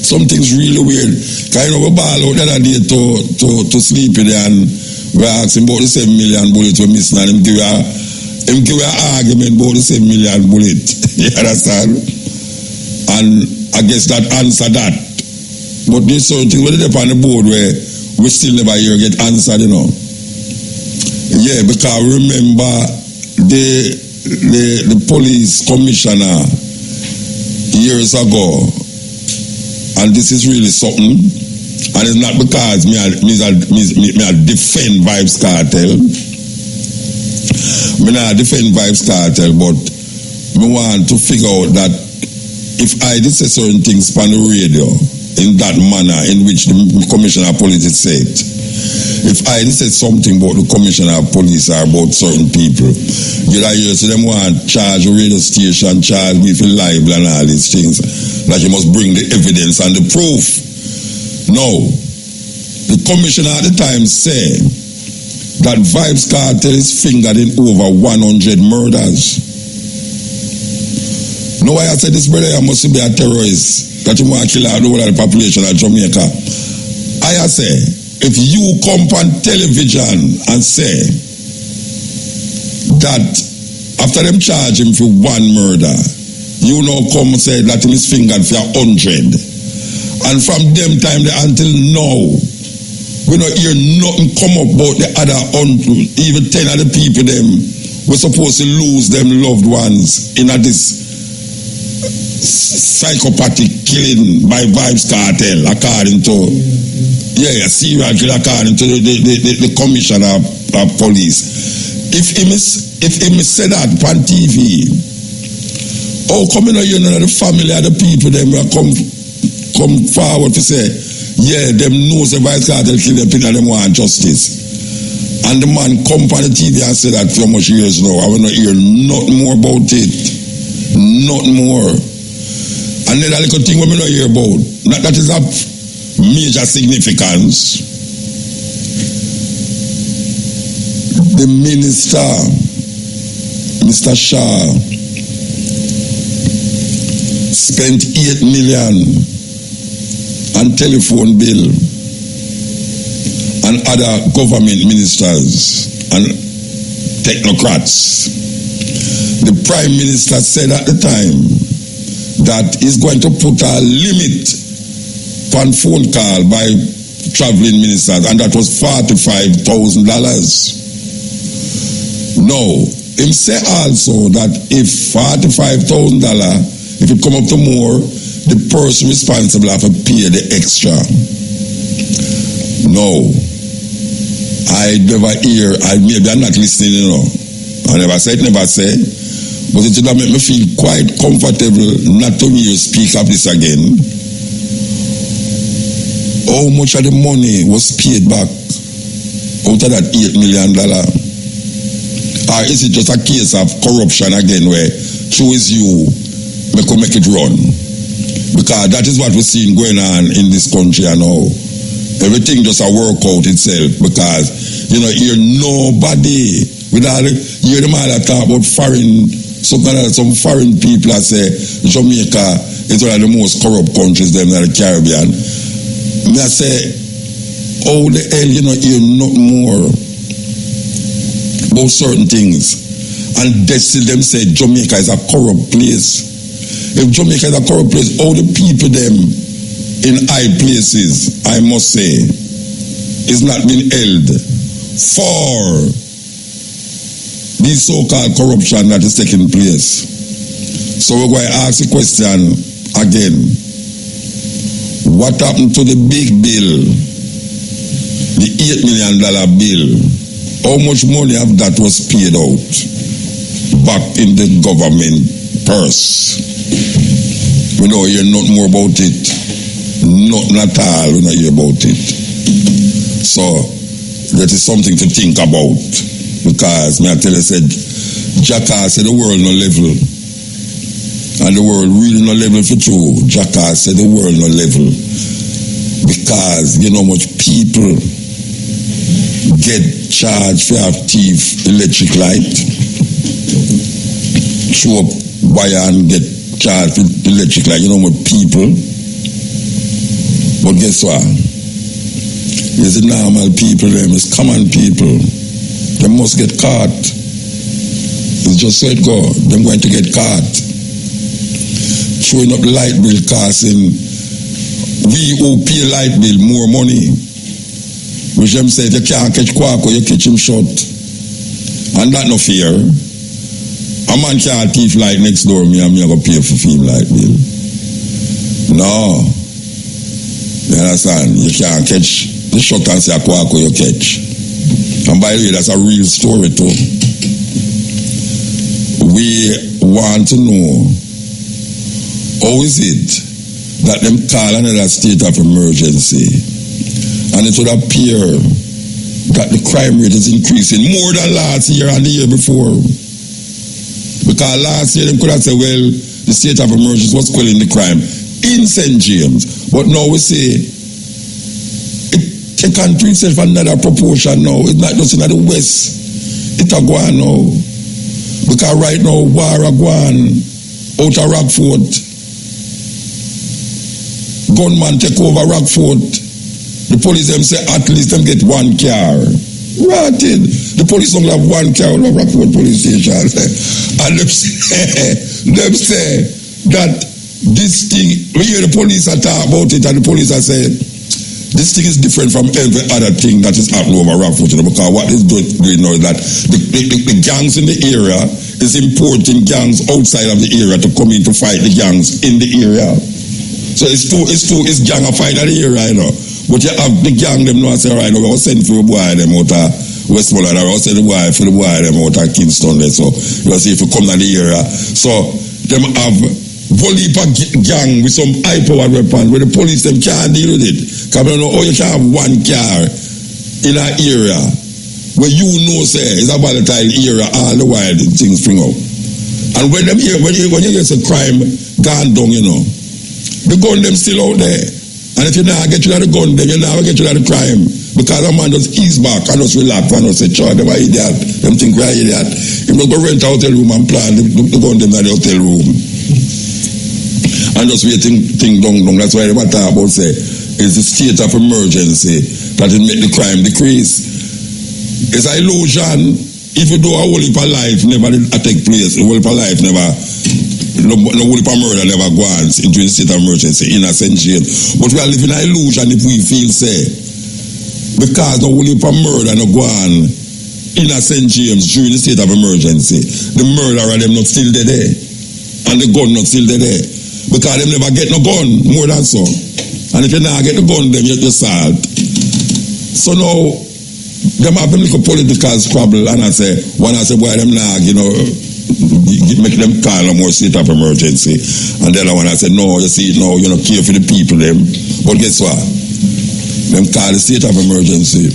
Something's really weird. Kind of a ball out the other day to sleep in there and we asked him about the 7 million bullets we missing and him give an argument about the 7 million bullet. You understand? And I guess that answer that. But there's certain things when they're on the board where we still never hear get answered, you know. Yeah, because remember the police commissioner years ago, and this is really something, and it's not because me defend Vibes Cartel. Me not defend Vibes Cartel, but me want to figure out that if I did say certain things on the radio in that manner in which the Commissioner of Police had said, if I did say something about the Commissioner of Police or about certain people, you'll hear so them want charge a radio station, charge me for libel and all these things, like you must bring the evidence and the proof. No. The Commissioner at the time said that Vibes Cartel is fingered in over 100 murders. No, I said this brother must be a terrorist that you want to kill out the whole of the population of Jamaica. I say, if you come on television and say that after them charge him for one murder, you now come and say that he is fingered for 100. And from them time until now, we don't hear nothing come up about the other 100, even 10 of the people them were supposed to lose them loved ones in this psychopathic killing by Vibes Cartel, according to a serial killer, according to the Commissioner of Police. If he said that on TV, how come you know the family of the people them will come forward to say, yeah, them knows the Vibes Cartel kill them, people them want justice. And the man come on the TV and say that for much years now, I will not hear nothing more about it. Nothing more. And then a little thing we don't hear about, that is of major significance. The minister, Mr. Shah, spent 8 million on telephone bill and other government ministers and technocrats. The Prime Minister said at the time that he's going to put a limit on phone call by traveling ministers, and that was $45,000. No, him say also that if $45,000, if it come up to more, the person responsible have to pay the extra. No, I never hear, maybe I'm not listening, you know. I never say, but it would make me feel quite comfortable not to hear speak of this again. How much of the money was paid back out of that $8 million? Or is it just a case of corruption again where true is you, make it run? Because that is what we're seeing going on in this country now. Everything just a work out itself because, you know, hear nobody, without hear them all talk about foreign, some foreign people that say Jamaica is one of the most corrupt countries them in the Caribbean. Me I say, how the hell you know hear nothing more about certain things, and they still them say Jamaica is a corrupt place. If Jamaica is a corrupt place, all the people them in high places, I must say, is not being held for this so-called corruption that is taking place. So we're going to ask the question again. What happened to the big bill, the $8 million bill? How much money of that was paid out back in the government purse? We don't hear nothing more about it. Nothing at all, we don't hear about it. So that is something to think about. Because, may I tell you, said, Jackass said the world no level. And the world really no level for true. Jackass said the world no level. Because, you know how much people get charged for have thief electric light. Show up wire and get charged for electric light. You know how much people. But guess what? It's the normal people, them. It's common people. They must get caught. It's just so it go. They're going to get caught. Showing up light bill costing we who pay light bill more money. Which them say if you can't catch Quaco, you catch him short. And that no fear. A man can't thief light next door, me and me go pay for him light bill. No. You understand? You can't catch the shot and say Quaco you catch. And by the way, that's a real story too. We want to know how is it that them call another state of emergency and it would appear that the crime rate is increasing more than last year and the year before? Because last year they could have said, well, the state of emergency was quelling the crime in St. James. But now we say it take on to itself another proportion now. It's not just in the west. It's a go on now. Because right now, war a go on out of Rockfort. Gunman take over Rockfort. The police them say at least them get one car. Rotted. The police only have one car out of Rockfort police station. And them say that this thing, we hear the police are talk about it and the police are saying this thing is different from every other thing that is happening over Rockfort, because what is doing now is that the gangs in the area is importing gangs outside of the area to come in to fight the gangs in the area. So it's gang a fight in the area, you know. But you have the gang them now say, all right, we'll send for the boy them out of Westmoreland, or we'll send the boy them out of Kingston there. So you'll see if you come to the area. So them have Volipa gang with some high-powered weapon where the police them can't deal with it. Because you know how you can have one car in an area where you know say it's a volatile area all the while the things spring up. And when them hear when you get a crime gone down, you know, the gun them still out there. And if you now get rid of the gun, then you now get rid of the crime. Because a man just ease back and just relax and just say, sure, them are idiot. Them think we're idiot. If they go rent a hotel room and plan the gun them in the hotel room. And just waiting thing down. That's why they talk about say, it's the state of emergency that will make the crime decrease. It's an illusion. Even though a whole heap of life never take place, a whole heap of life never, no whole heap of murder never go on into the state of emergency in a St. James. But we are living an illusion if we feel say, because no whole heap of murder no go on in a St. James during the state of emergency, the murderer them not still there, and the gun not still there. Because them never get no gun, more than so. And if you now get the gun, then you just salt. So now, them have them little political squabble, and I say, boy, them now, you know, make them call a more state of emergency. And the other one I said, no, you see, no, you know, care for the people, them. But guess what? Them call the state of emergency.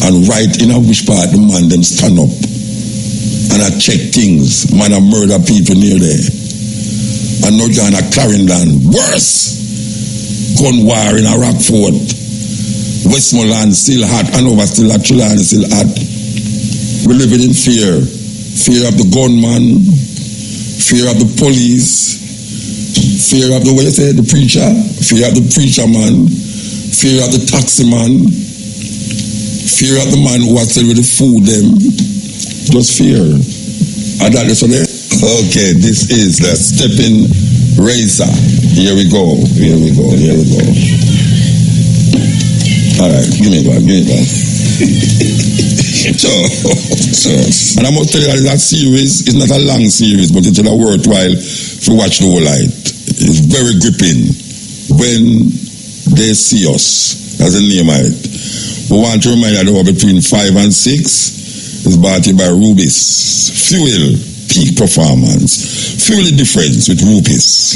And right in a which part the man them stand up. And I check things. Man, I murder people near there. And now you're in a Clarendon. Worse! Gun war in a Rockfort. Westmoreland still hot. Hanover still hot. Trelawny still hot. We're living in fear. Fear of the gunman. Fear of the police. Fear of the, what you say, the preacher. Fear of the preacher man. Fear of the taxi man. Fear of the man who was still with the food them. Just fear. And that is what they. Okay, this is the Steppin Razor. Here we go. Alright, give me one. So, and I must tell you that that series is not a long series, but it's a worthwhile to watch the whole night. It's very gripping when they see us, as the name of it. We want to remind you that between 5 and 6 is brought to you by Rubis. Fuel peak performance. Feel the difference with Rubis.